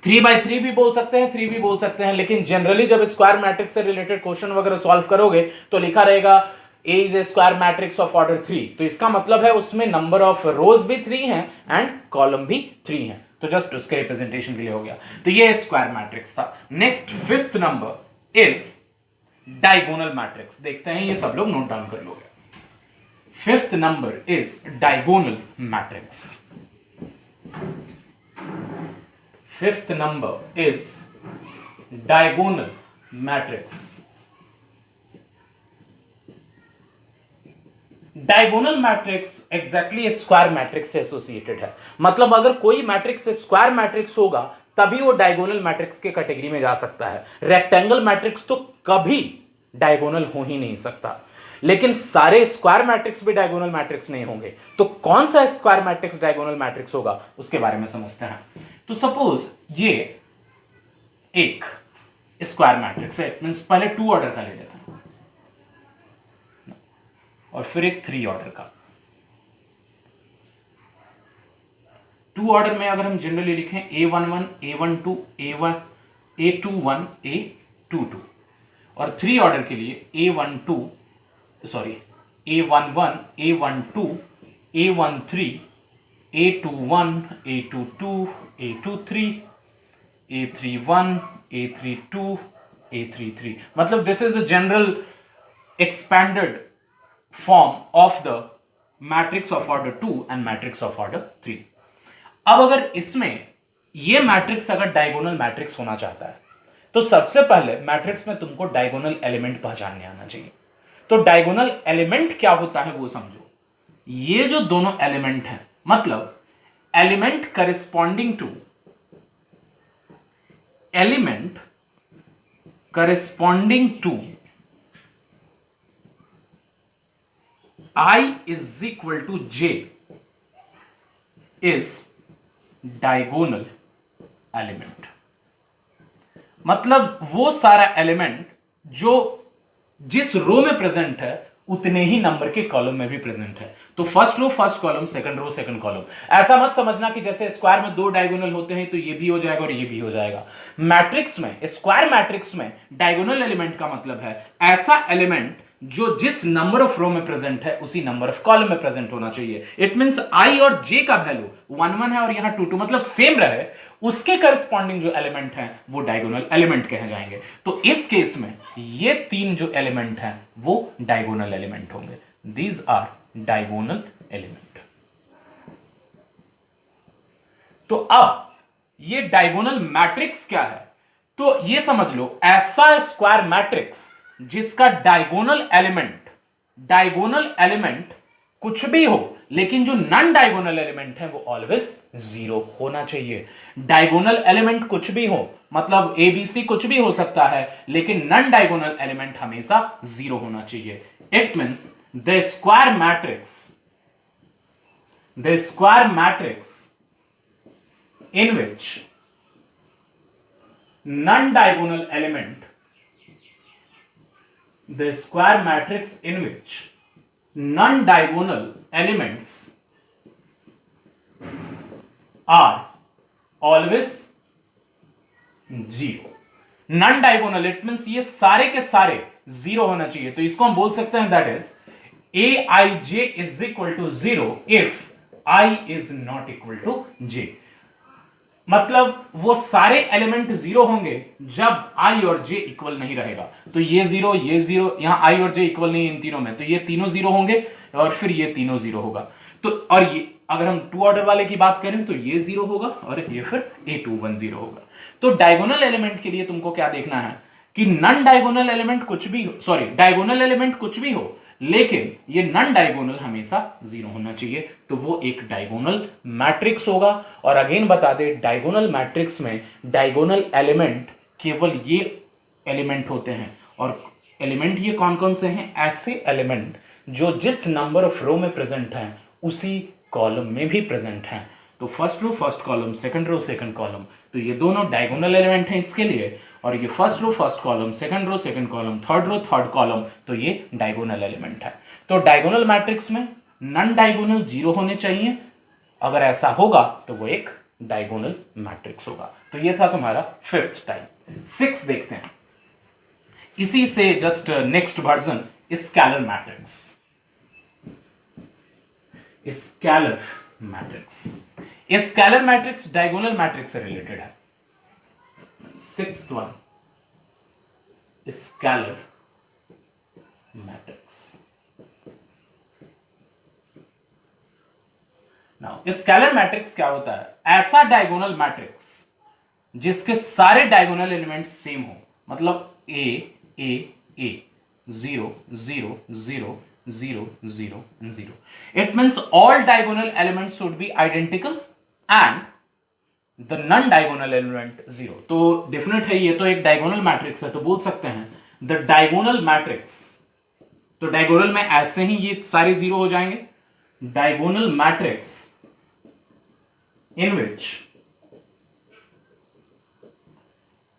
3/3 भी बोल सकते हैं, 3 भी बोल सकते हैं, लेकिन जनरली जब स्क्वायर मैट्रिक्स से रिलेटेड क्वेश्चन वगैरह सॉल्व करोगे तो लिखा रहेगा A is a square matrix of order 3। तो इसका मतलब है उसमें नंबर ऑफ रोज भी 3 हैं एंड कॉलम भी 3 हैं। तो जस्ट उसके रिप्रेजेंटेशन के लिए हो गया। तो ये स्क्वायर मैट्रिक्स था। Next 5th number is diagonal matrix. देखते हैं, ये सब लोग नोट डाउन कर लोगे। 5th number is diagonal matrix. 5th number is diagonal matrix. Diagonal matrix exactly square matrix से एसोसिएटेड है। मतलब अगर कोई मैट्रिक्स स्क्वायर मैट्रिक्स होगा तभी वो डायगोनल मैट्रिक्स के कैटेगरी में जा सकता है। रेक्टेंगल मैट्रिक्स तो कभी डायगोनल हो ही नहीं सकता। लेकिन सारे स्क्वायर मैट्रिक्स भी डायगोनल मैट्रिक्स नहीं होंगे। तो कौन सा स्क्वायर मैट्रिक्स डायगोनल मैट्रिक्स होगा उसके बारे में समझते हैं। तो सपोज ये एक स्क्वायर मैट्रिक्स है, मींस पहले 2 ऑर्डर का ले लेते हैं और फिर एक 3 ऑर्डर का। 2 ऑर्डर में अगर हम जनरली लिखें A11, A12, A21, A22, और 3 ऑर्डर के लिए A11, A12, A13, A21, A22, A23, A31, A32, A33। मतलब this is the general expanded form of the matrix of order 2 and matrix of order 3। अब अगर इसमें ये मैट्रिक्स अगर डायगोनल मैट्रिक्स होना चाहता है तो सबसे पहले मैट्रिक्स में तुमको डायगोनल एलिमेंट पहचानने आना चाहिए। तो डायगोनल एलिमेंट क्या होता है वो समझो। ये जो दोनों एलिमेंट हैं, मतलब element corresponding to I is equal to J is diagonal element. मतलब वो सारा एलिमेंट जो जिस रो में प्रेजेंट है उतने ही नंबर के कॉलम में भी प्रेजेंट है। तो first row first column, second row second column. ऐसा मत समझना कि जैसे स्क्वायर में 2 डायगोनल होते हैं तो ये भी हो जाएगा और ये भी हो जाएगा। मैट्रिक्स में, स्क्वायर मैट्रिक्स में डायगोनल एलिमेंट का मतलब है ऐसा एलिमेंट जो जिस नंबर ऑफ रो में प्रेजेंट है उसी नंबर ऑफ कॉलम में प्रेजेंट होना चाहिए। इट मींस आई और जे का वैल्यू 1 1 है और यहां 2 2 मतलब सेम रहे, उसके करस्पॉन्डिंग जो एलिमेंट हैं वो डायगोनल एलिमेंट कहे जाएंगे। तो इस केस में ये 3 जो एलिमेंट हैं वो डायगोनल एलिमेंट होंगे। These are diagonal element. तो अब ये डायगोनल मैट्रिक्स क्या है, तो ये समझ लो ऐसा स्क्वायर मैट्रिक्स जिसका डायगोनल एलिमेंट कुछ भी हो लेकिन जो नॉन डायगोनल एलिमेंट है वो ऑलवेज 0 होना चाहिए। डायगोनल एलिमेंट कुछ भी हो, मतलब ABC कुछ भी हो सकता है, लेकिन नॉन डायगोनल एलिमेंट हमेशा 0 होना चाहिए। It means the square matrix in which non-diagonal element, the square matrix in which non-diagonal elements are always 0। non-diagonal it means ये सारे के सारे 0 होना चाहिए। तो इसको हम बोल सकते हैं that is aij is equal to 0 if I is not equal to j। मतलब वो सारे एलिमेंट जीरो होंगे जब i और j इक्वल नहीं रहेगा। तो ये जीरो, यहां i और j इक्वल नहीं इन तीनों में, तो ये तीनों जीरो होंगे और फिर ये तीनों जीरो होगा। तो और ये अगर हम टू ऑर्डर वाले की बात करें तो ये जीरो होगा और ये फिर a21 होगा। तो डायगोनल एलिमेंट के लिए तुमको क्या देखना है कि नन डायगोनल एलिमेंट कुछ भी हो, सॉरी डायगोनल एलिमेंट कुछ भी हो, लेकिन ये नन डायगोनल हमेशा जीरो होना चाहिए, तो वो एक डायगोनल मैट्रिक्स होगा। और अगेन बता दे, डायगोनल मैट्रिक्स में डायगोनल एलिमेंट केवल ये एलिमेंट होते हैं। और एलिमेंट ये कौन कौन से हैं? ऐसे एलिमेंट जो जिस नंबर ऑफ रो में प्रेजेंट हैं उसी कॉलम में भी प्रेजेंट हैं। तो first row first column, second row second column, तो ये दोनों डायगोनल एलिमेंट हैं इसके लिए। और ये first row first column, second row second column, third row third column, तो ये डायगोनल एलिमेंट है। तो डायगोनल मैट्रिक्स में नन डायगोनल जीरो होने चाहिए, अगर ऐसा होगा तो वो एक डायगोनल मैट्रिक्स होगा। तो ये था तुम्हारा फिफ्थ टाइप। सिक्स देखते हैं, इसी से just next version, scalar matrix. Scalar matrix, scalar matrix diagonal matrix से रिलेटेड है। Sixth one, scalar matrix. Now scalar matrix क्या होता है? ऐसा डायगोनल मैट्रिक्स जिसके सारे डायगोनल एलिमेंट्स सेम हो, मतलब ए ए ए, 0 0 0 0 0 0। It means all diagonal elements should be identical and the non-diagonal element 0। तो डेफिनेट है, ये तो एक डायगोनल मैट्रिक्स है, तो बोल सकते हैं द डायगोनल मैट्रिक्स। तो डायगोनल में ऐसे ही ये सारे जीरो हो जाएंगे। Diagonal matrix in which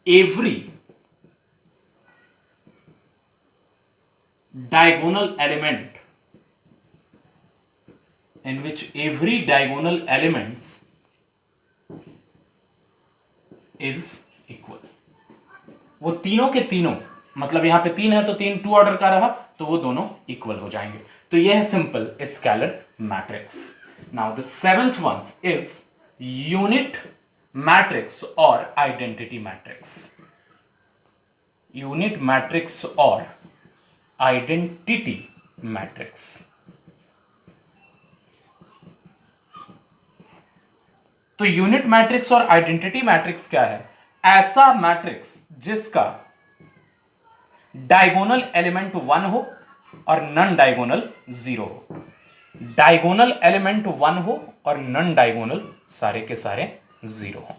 every diagonal element is equal। वो तीनों के तीनों, मतलब यहां पे तीन है तो तीन टू ऑर्डर का रहा, तो वो दोनों इक्वल हो जाएंगे। तो ये है simple scalar matrix. Now the seventh one is unit matrix और आइडेंटिटी मैट्रिक्स। यूनिट मैट्रिक्स और आइडेंटिटी मैट्रिक्स। तो यूनिट मैट्रिक्स और आइडेंटिटी मैट्रिक्स क्या है? ऐसा मैट्रिक्स जिसका डायगोनल एलिमेंट 1 हो और नन डायगोनल 0 हो। डायगोनल एलिमेंट 1 हो और नन डायगोनल सारे के सारे 0 हो।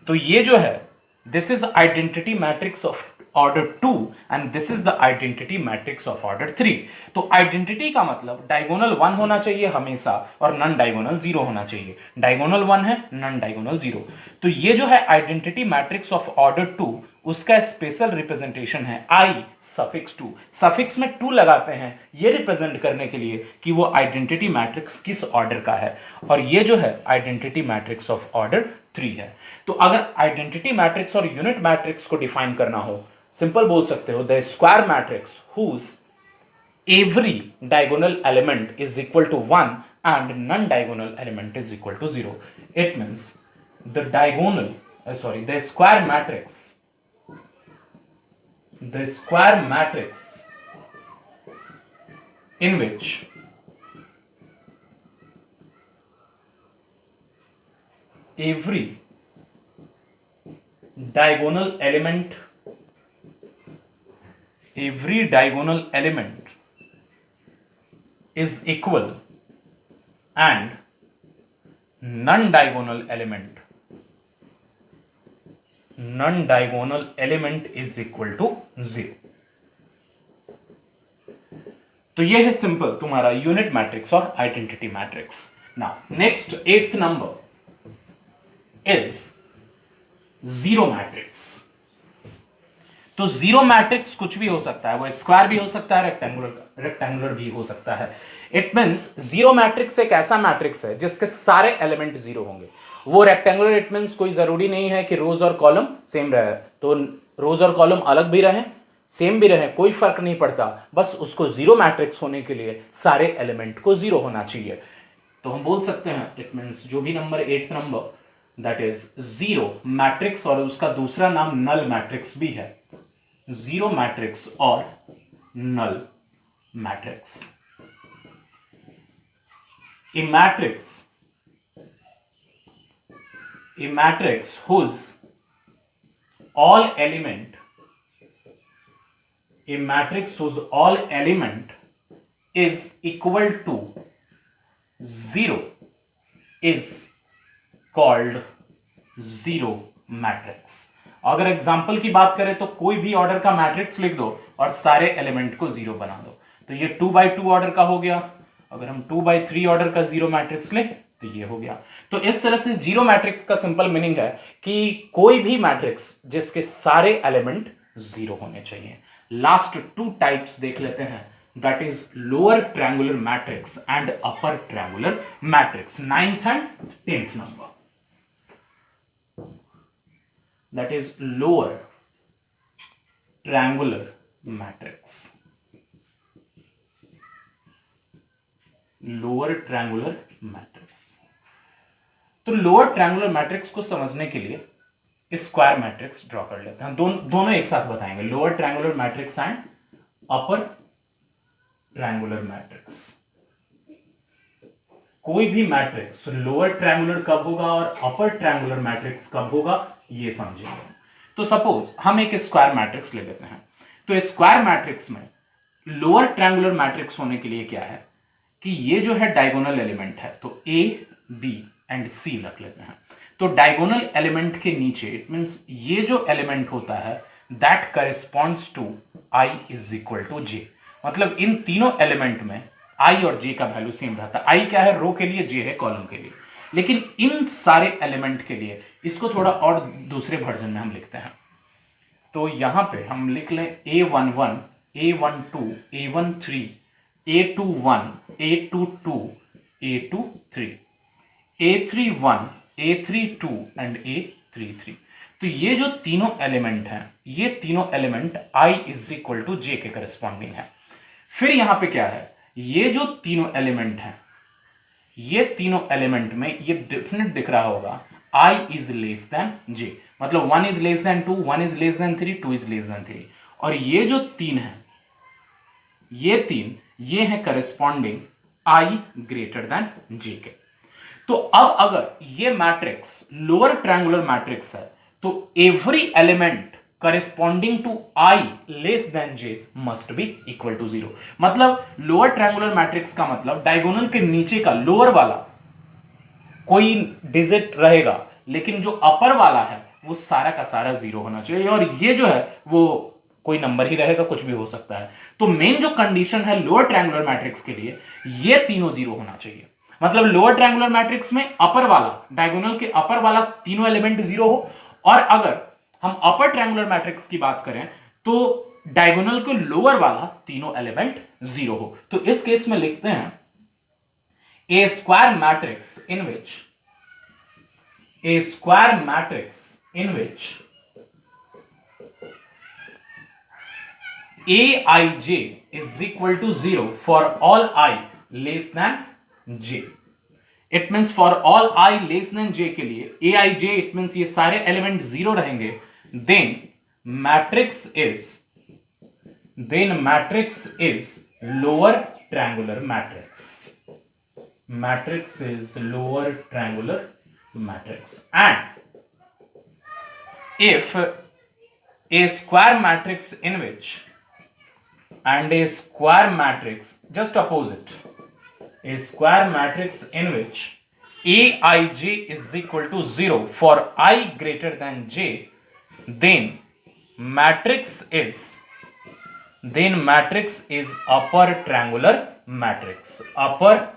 तो ये जो है, this is identity matrix of order 2 and this is the identity matrix of order 3। तो आइडेंटिटी का मतलब डायगोनल 1 होना चाहिए हमेशा और नन डायगोनल 0 होना चाहिए। डायगोनल 1 है, नन डायगोनल 0। तो ये जो है आइडेंटिटी मैट्रिक्स ऑफ ऑर्डर 2, उसका स्पेशल रिप्रेजेंटेशन है I सफिक्स 2। सफिक्स में 2 लगाते हैं ये रिप्रेजेंट करने के लिए कि वो आइडेंटिटी मैट्रिक्स किस ऑर्डर का है। और ये जो है आइडेंटिटी मैट्रिक्स ऑफ ऑर्डर 3 है। तो अगर आइडेंटिटी मैट्रिक्स और यूनिट मैट्रिक्स को डिफाइन करना हो, सिंपल बोल सकते हो the square matrix whose every diagonal element is equal to 1 and non diagonal element is equal to 0। It means the the square matrix, the square matrix in which every diagonal element is equal and non-diagonal element is equal to 0। तो ये है simple तुम्हारा unit matrix और identity matrix. Now next 8th number is zero matrix. तो zero matrix कुछ भी हो सकता है, वो स्क्वायर भी हो सकता है, रेक्टेंगुलर भी हो सकता है। इट मीन्स जीरो मैट्रिक्स एक ऐसा मैट्रिक्स है जिसके सारे एलिमेंट जीरो होंगे। वो रेक्टेंगुलर, इट मीन्स कोई जरूरी नहीं है कि रोज और कॉलम सेम रहे, तो रोज और कॉलम अलग भी रहें, सेम भी रहे कोई फर्क नहीं पड़ता, बस उसको जीरो मैट्रिक्स होने के लिए सारे एलिमेंट को जीरो होना चाहिए। तो हम बोल सकते हैं इट मीन्स जो भी number 8th number that is zero matrix, और उसका दूसरा नाम नल मैट्रिक्स भी है, जीरो मैट्रिक्स और null matrix. A matrix whose all element is equal to 0 is called zero matrix। अगर एग्जाम्पल की बात करें तो कोई भी ऑर्डर का मैट्रिक्स लिख दो और सारे एलिमेंट को जीरो बना दो, तो ये 2x2 ऑर्डर का हो गया। अगर हम 2x3 ऑर्डर का जीरो मैट्रिक्स लें तो ये हो गया। तो इस तरह से जीरो मैट्रिक्स का सिंपल मीनिंग है कि कोई भी मैट्रिक्स जिसके सारे एलिमेंट जीरो होने चाहिए। लास्ट टू टाइप्स देख लेते हैं, that is lower triangular matrix and upper triangular matrix, 9th and 10th number. That is lower triangular matrix, lower triangular matrix. तो लोअर ट्रायंगुलर मैट्रिक्स को समझने के लिए स्क्वायर मैट्रिक्स ड्रॉ कर लेते हैं। दोनों एक साथ बताएंगे, lower triangular matrix and upper triangular matrix. कोई भी मैट्रिक्स लोअर ट्रायंगुलर कब होगा और अपर ट्रायंगुलर मैट्रिक्स कब होगा ये समझेंगे। तो सपोज हम एक स्क्वायर मैट्रिक्स ले लेते हैं, तो स्क्वायर मैट्रिक्स में लोअर ट्रायंगुलर मैट्रिक्स होने के लिए क्या है कि ये जो है डायगोनल एलिमेंट है, तो ए बी एंड सी रख लेते हैं। तो डायगोनल एलिमेंट के नीचे इट मींस ये जो एलिमेंट होता है that corresponds to i is equal to j. मतलब इन तीनों एलिमेंट में आई और जे का वैल्यू सेम रहता है। आई क्या है रो के लिए, जे है कॉलम के लिए। लेकिन इन सारे एलिमेंट के लिए इसको थोड़ा और दूसरे वर्जन में हम लिखते हैं। तो यहां पे हम लिख लें A11, A12, A13, A21, A22, A23, A31, A32 and A33। तो ये जो तीनों एलिमेंट हैं, ये तीनों element I is equal to j के करस्पॉन्डिंग है। फिर यहां पे क्या है, ये जो तीनों एलिमेंट हैं, ये तीनों एलिमेंट में ये डेफिनेट दिख रहा होगा I इज लेस देन जे। मतलब 1 is less than 2, 1 is less than 3, 2 is less than 3। और ये जो तीन है, ये तीन ये है करस्पॉन्डिंग I ग्रेटर देन जे के। तो अब अगर ये मैट्रिक्स लोअर ट्रायंगुलर मैट्रिक्स है तो every element corresponding to I less than J must be equal to 0। मतलब लोअर ट्रायंगुलर मैट्रिक्स का मतलब डायगोनल के नीचे का लोअर वाला कोई डिजिट रहेगा, लेकिन जो अपर वाला है वो सारा का सारा 0 होना चाहिए, और ये जो है वो कोई नंबर ही रहेगा, कुछ भी हो सकता है। तो मेन जो कंडीशन है लोअर ट्रायंगुलर मैट्रिक्स के लिए, ये तीनों 0 होना चाहिए। मतलब लोअर ट्रायंगुलर मैट्रिक्स में अपर वाला, डायगोनल के अपर वाला तीनों एलिमेंट 0 हो, और अगर हम अपर ट्रायंगुलर मैट्रिक्स की बात करें तो डायगोनल के लोअर वाला तीनों एलिमेंट 0 हो। तो इस केस में लिखते हैं a square matrix in which aij is equal to 0 for all I less than j। It means for all I less than j के लिए aij it means ये सारे एलिमेंट 0 रहेंगे। then matrix is lower triangular matrix। Matrix is lower triangular matrix, and if a square matrix in which and a square matrix just opposite, a square matrix in which aij is equal to 0 for I greater than j, then matrix is upper triangular matrix, upper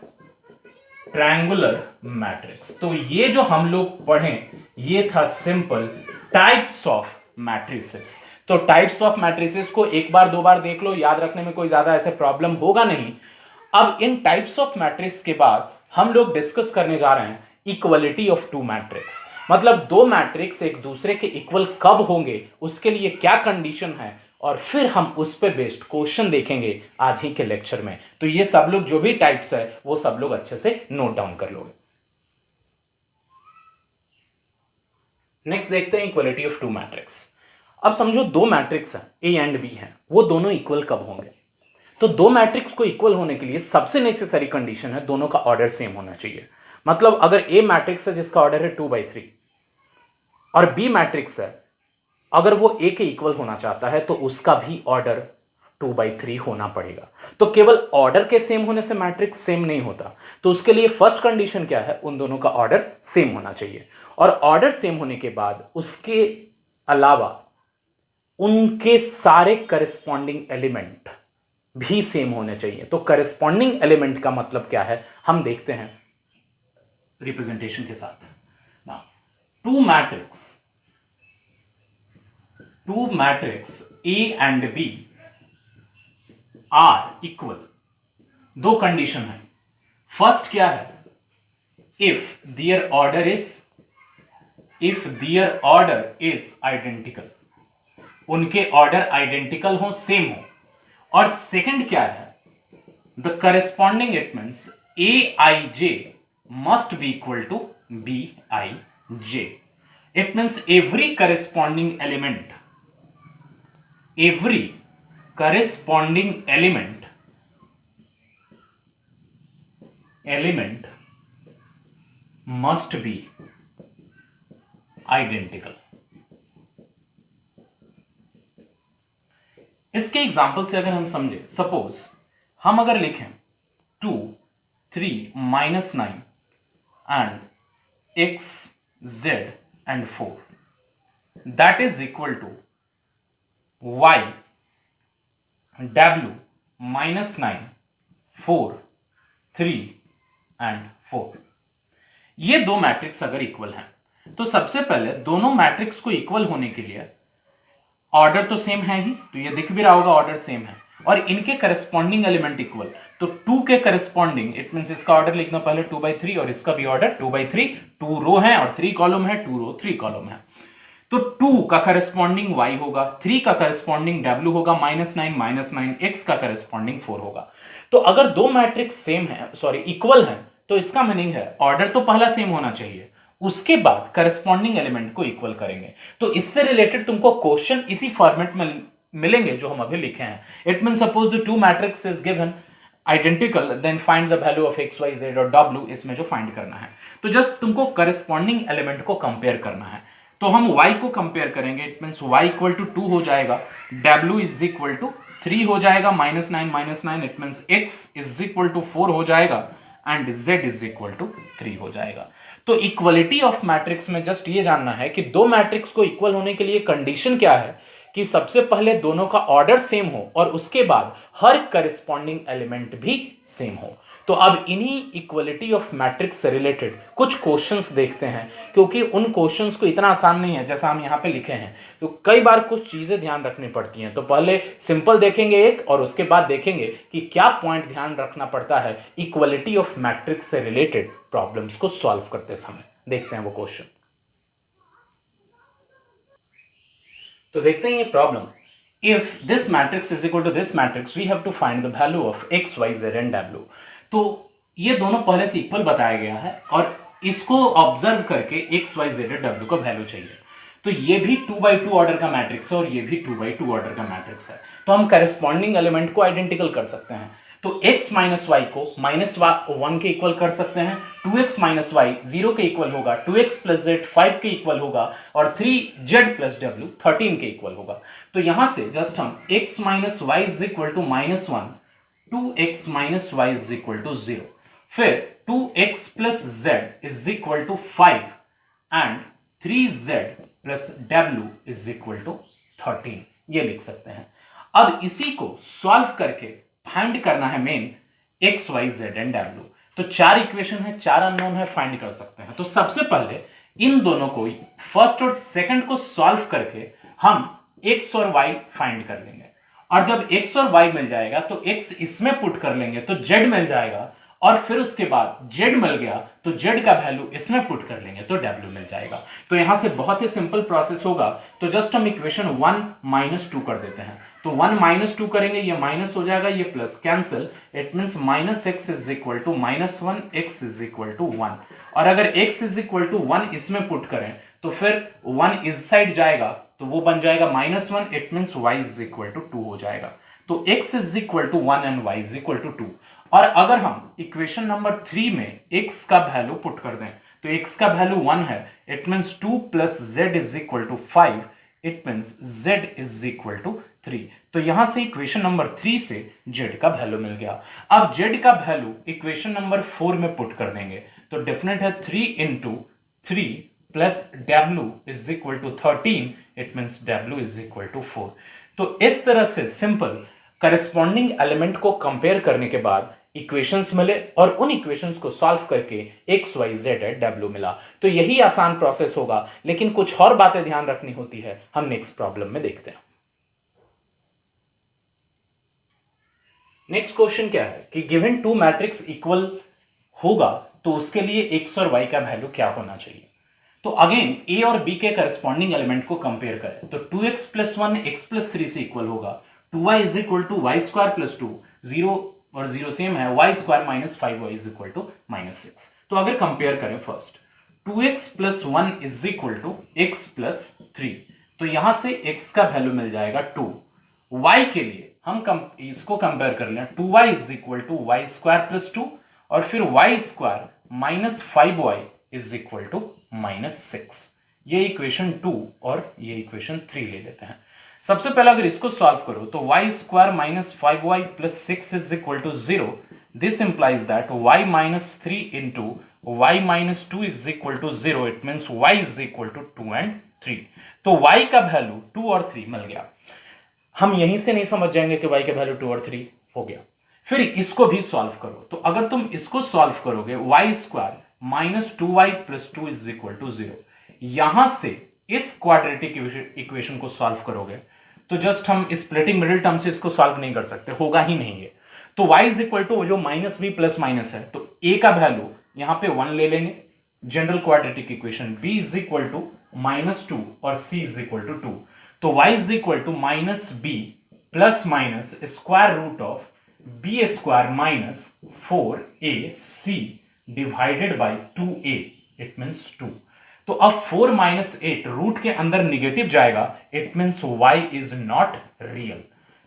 triangular matrix. तो ये जो हम लोग पढ़ें ये था simple types of matrices. तो types of matrices को एक बार दो बार देख लो, याद रखने में कोई ज्यादा ऐसे प्रॉब्लम होगा नहीं। अब इन टाइप्स ऑफ मैट्रिक्स के बाद हम लोग डिस्कस करने जा रहे हैं इक्वलिटी ऑफ टू मैट्रिक्स। मतलब दो मैट्रिक्स एक दूसरे के इक्वल कब होंगे, उसके लिए क्या कंडीशन है, और फिर हम उस पे बेस्ड क्वेश्चन देखेंगे आज ही के लेक्चर में। तो ये सब लोग जो भी टाइप्स है वो सब लोग अच्छे से नोट डाउन कर लोगे। नेक्स्ट देखते हैं इक्वलिटी ऑफ टू मैट्रिक्स। अब समझो दो मैट्रिक्स हैं ए एंड बी हैं, वो दोनों इक्वल कब होंगे? तो दो मैट्रिक्स को इक्वल होने के लिए सबसे नेसेसरी कंडीशन है दोनों का ऑर्डर सेम होना चाहिए। मतलब अगर ए मैट्रिक्स है जिसका ऑर्डर है 2/3 और बी मैट्रिक्स है, अगर वो ए के इक्वल होना चाहता है तो उसका भी ऑर्डर 2/3 होना पड़ेगा। तो केवल ऑर्डर के सेम होने से मैट्रिक्स सेम नहीं होता, तो उसके लिए फर्स्ट कंडीशन क्या है? उन दोनों का ऑर्डर सेम होना चाहिए। और ऑर्डर सेम होने के बाद उसके अलावा उनके सारे करस्पॉन्डिंग एलिमेंट भी सेम होने चाहिए। तो करस्पॉन्डिंग एलिमेंट का मतलब क्या है हम देखते हैं रिप्रेजेंटेशन के साथ। Now two matrix A and B are equal. दो कंडीशन है। फर्स्ट क्या है? If their order is identical, उनके ऑर्डर आइडेंटिकल हो, सेम हो। और सेकंड क्या है? The corresponding it means A I J must be equal to B I J. It means every corresponding element must be identical. इसके example से अगर हम समझे, सपोज हम अगर लिखें 2, 3, -9 and x, z and 4 that is equal to y, w, -9, 4, 3 and 4। ये दो मैट्रिक्स अगर इक्वल हैं तो सबसे पहले दोनों मैट्रिक्स को इक्वल होने के लिए ऑर्डर तो सेम है ही, तो ये दिख भी रहा होगा ऑर्डर सेम है, और इनके करस्पॉन्डिंग एलिमेंट इक्वल। तो 2 के करस्पॉन्डिंग, इट मींस इसका ऑर्डर लिखना पहले 2/3 और इसका भी ऑर्डर 2/3। 2 रो है और 3 कॉलम है, 2 रो 3 कॉलम है। तो 2 का करस्पॉन्डिंग y होगा, 3 का करस्पॉन्डिंग w होगा, -9 x का करस्पॉन्डिंग 4 होगा। तो अगर दो मैट्रिक्स सेम है, सॉरी इक्वल है, तो इसका मीनिंग है ऑर्डर तो पहला सेम होना चाहिए, उसके बाद करस्पॉन्डिंग एलिमेंट को इक्वल करेंगे। तो इससे रिलेटेड तुमको क्वेश्चन इसी फॉर्मेट में मिलेंगे जो हम अभी लिखे हैं। It mean suppose the two matrix is given identical, then find the value of x, y, z और w, इसमें जो फाइंड करना है। तो जस्ट तुमको करस्पॉन्डिंग एलिमेंट को कंपेयर करना है। तो हम y को कंपेयर करेंगे, it means y equal to 2 हो जाएगा, w इज इक्वल टू 3 हो जाएगा, -9 it means x is equal to 4 हो जाएगा and z is equal to 3 हो जाएगा। तो इक्वलिटी ऑफ मैट्रिक्स में जस्ट ये जानना है कि दो मैट्रिक्स को इक्वल होने के लिए कंडीशन क्या है कि सबसे पहले दोनों का ऑर्डर सेम हो और उसके बाद हर करस्पॉन्डिंग एलिमेंट भी सेम हो। तो अब इन्हीं इक्वलिटी ऑफ मैट्रिक्स से रिलेटेड कुछ क्वेश्चंस देखते हैं, क्योंकि उन क्वेश्चंस को इतना आसान नहीं है जैसा हम यहाँ पे लिखे हैं, तो कई बार कुछ चीज़ें ध्यान रखनी पड़ती हैं। तो पहले सिंपल देखेंगे एक, और उसके बाद देखेंगे कि क्या पॉइंट ध्यान रखना पड़ता है इक्वलिटी ऑफ मैट्रिक्स से रिलेटेड प्रॉब्लम्स को सॉल्व करते समय। देखते हैं वो क्वेश्चन। तो देखते हैं ये problem. If this matrix is equal to this matrix, we have to find the value of x, y, z and w। तो ये दोनों पहले से इक्वल बताया गया है और इसको ऑब्जर्व करके x, y, z और w का वैल्यू चाहिए। तो ये भी 2/2 ऑर्डर का मैट्रिक्स है और ये भी 2/2 ऑर्डर का मैट्रिक्स है। तो हम करस्पॉन्डिंग एलिमेंट को आइडेंटिकल कर सकते हैं। तो x माइनस वाई को -1 के इक्वल कर सकते हैं, 2x माइनस वाई 0 के इक्वल होगा, 2x प्लस z 5 के इक्वल होगा और 3z प्लस w 13 के इक्वल होगा। तो यहां से जस्ट हम x minus y is equal to -1, 2x minus y is equal to 0, फिर 2x plus z is equal to 5 and 3z plus w is equal to 13, ये लिख सकते हैं। अब इसी को सॉल्व करके फाइंड करना है main x, y, z and w। तो 4 इक्वेशन है, 4 अननोन है, फाइंड कर सकते हैं। तो सबसे पहले इन दोनों को फर्स्ट और सेकंड को सॉल्व करके हम x और y फाइंड कर लेंगे, और जब x और y मिल जाएगा तो x इसमें पुट कर लेंगे तो z मिल जाएगा, और फिर उसके बाद z मिल गया तो z का वैल्यू इसमें पुट कर लेंगे तो w मिल जाएगा। तो यहां से बहुत ही सिंपल प्रोसेस होगा। तो जस्ट हम इक्वेशन 1 - 2 कर देते हैं। तो 1 माइनस 2 करेंगे, ये माइनस हो जाएगा, ये plus, cancel, it means minus x is equal to minus 1, x is equal to 1। और अगर x इज इक्वल टू 1 इसमें पुट करें तो फिर 1 इस साइड जाएगा तो वो बन जाएगा minus 1, it means y is equal to 2 हो जाएगा। तो x is equal to 1 and y is equal to 2। और अगर हम इक्वेशन नंबर 3 में x का वैल्यू पुट कर दें तो x का वैल्यू 1 है, it means 2 plus z is equal to 5, it means z is equal to 3। तो यहां से इक्वेशन नंबर 3 से z का वैल्यू मिल गया। अब z का वैल्यू इक्वेशन नंबर 4 में पुट कर देंगे तो डेफिनेट है 3 into 3 plus w is equal to 13, it means w is equal to 4। तो इस तरह से सिंपल करस्पॉन्डिंग एलिमेंट को कंपेयर करने के बाद इक्वेशंस मिले और उन इक्वेशंस को सॉल्व करके x y z है w मिला। तो यही आसान प्रोसेस होगा, लेकिन कुछ और बातें ध्यान रखनी होती है, हम नेक्स्ट प्रॉब्लम में देखते हैं। नेक्स्ट क्वेश्चन क्या है कि गिवन टू मैट्रिक्स इक्वल होगा तो उसके लिए x और y का वैल्यू क्या होना चाहिए। तो अगेन a और b के करस्पॉन्डिंग एलिमेंट को कंपेयर करें तो 2x प्लस 1 x प्लस 3 से इक्वल होगा, 2y is equal to y square plus 2, 0 और 0 सेम है, y square minus 5y is equal to minus 6। तो अगर कंपेयर करें first 2x plus 1 is equal to x plus 3, तो यहां से x का वैल्यू मिल जाएगा 2। y के लिए हम इसको कंपेयर कर लें, 2y is equal to y square plus 2 और फिर y square minus 5y is equal to minus 6। ये इक्वेशन 2 और ये इक्वेशन 3 ले लेते हैं। सबसे पहले अगर इसको सॉल्व करो तो y square minus 5y plus 6 is equal to 0। This implies that y minus 3 into y minus 2 is equal to 0, it means y is equal to 2 and 3। तो y का वैल्यू 2 और 3 मिल गया। हम यहीं से नहीं समझ जाएंगे कि y का वैल्यू 2 और 3 हो गया। फिर इसको भी सॉल्व करो, तो अगर तुम इसको सॉल्व करोगे y square minus 2y plus 2 is equal to 0, यहां से इस क्वाड्रेटिक इक्वेशन को सॉल्व करोगे तो जस्ट हम स्प्लिटिंग मिडिल टर्म से इसको सॉल्व नहीं कर सकते, होगा ही नहीं है। तो y इज इक्वल टू जो माइनस b प्लस माइनस है तो a का वैल्यू यहां पे 1 ले लेंगे, general quadratic equation b is equal to minus 2 और c इज इक्वल टू 2। तो y is equal to minus b plus minus square root of b square minus 4ac divided by 2a, it means 2। तो अब 4 minus 8 root के अंदर negative जाएगा, it means y is not real.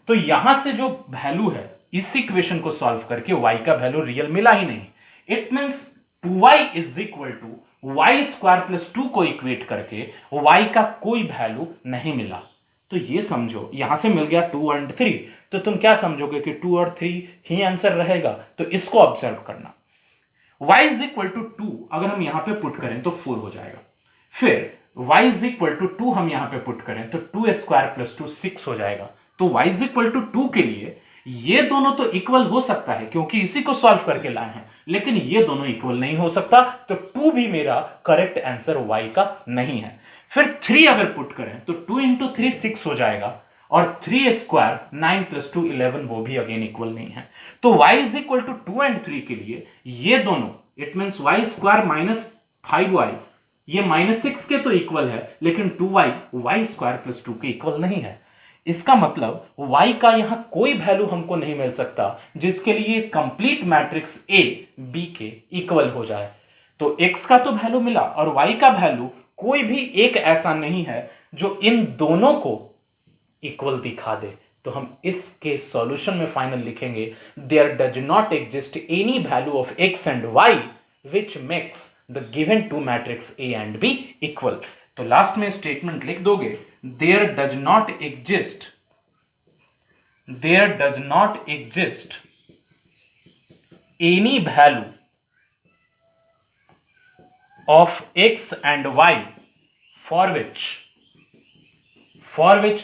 तो यहां से जो वैल्यू है इस इक्वेशन को सॉल्व करके y का वैल्यू रियल मिला ही नहीं, it means 2y is equal to y square plus 2 को इक्वेट करके y का कोई वैल्यू नहीं मिला। तो ये समझो यहां से मिल गया 2 एंड 3, तो तुम क्या समझोगे कि 2 और 3 ही आंसर रहेगा। तो इसको ऑब्जर्व करना, y इज इक्वल टू 2 अगर हम यहां पे पुट करें तो 4 हो जाएगा। फिर y इज इक्वल टू 2 हम यहां पे पुट करें तो 2 स्क्वायर प्लस 2 6 हो जाएगा। तो y इज इक्वल टू 2 के लिए ये दोनों तो इक्वल हो सकता है क्योंकि इसी को सॉल्व करके लाए हैं, लेकिन ये दोनों इक्वल नहीं हो सकता, तो 2 भी मेरा करेक्ट आंसर y का नहीं है। फिर 3 अगर पुट करें तो 2 इंटू 3 6 हो जाएगा और 3 स्क्वायर 9 प्लस 2 11, वो भी अगेन इक्वल नहीं है। तो y is equal to 2 and 3 के लिए ये दोनों, it means y square minus 5y ये माइनस 6 के तो इक्वल है, लेकिन 2y वाई स्क्वायर प्लस 2 के इक्वल नहीं है। इसका मतलब y का यहां कोई वैल्यू हमको नहीं मिल सकता जिसके लिए कंप्लीट मैट्रिक्स A B के इक्वल हो जाए। तो x का तो वैल्यू मिला और y का वैल्यू कोई भी एक ऐसा नहीं है जो इन दोनों को इक्वल दिखा दे। तो हम इसके सॉल्यूशन में फाइनल लिखेंगे, there does not exist any value of x and y which makes the given two matrix A and B equal। तो लास्ट में स्टेटमेंट लिख दोगे, there does not exist any value of x and y for which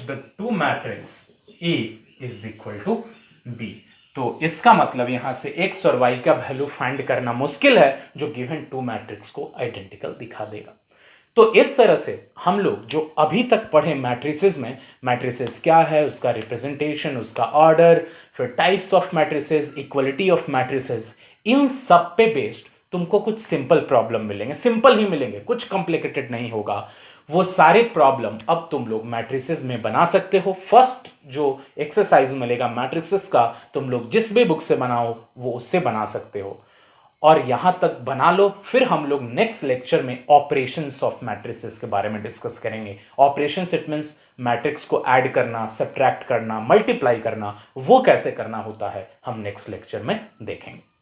the two matrix A is equal to B। तो इसका मतलब यहां से x और y का वैल्यू फाइंड करना मुश्किल है जो गिवन टू मैट्रिक्स को आइडेंटिकल दिखा देगा। तो इस तरह से हम लोग जो अभी तक पढ़े मैट्रिसेस में, मैट्रिसेस क्या है, उसका रिप्रेजेंटेशन, उसका ऑर्डर, फिर types of matrices, equality of matrices, इन सब पे बेस्ड तुमको कुछ सिंपल प्रॉब्लम मिलेंगे, सिंपल ही मिलेंगे, कुछ कॉम्प्लिकेटेड नहीं होगा। वो सारे प्रॉब्लम अब तुम लोग मैट्रिसेस में बना सकते हो। फर्स्ट जो एक्सरसाइज मिलेगा मैट्रिसेस का, तुम लोग जिस भी बुक से बनाओ वो उससे बना सकते हो, और यहां तक बना लो। फिर हम लोग नेक्स्ट लेक्चर में ऑपरेशंस ऑफ मैट्रिसेस के बारे में डिस्कस करेंगे। ऑपरेशंस इट मींस मैट्रिक्स को ऐड करना, सब्ट्रैक्ट करना, मल्टीप्लाई करना, वो कैसे करना होता है हम नेक्स्ट लेक्चर में देखेंगे।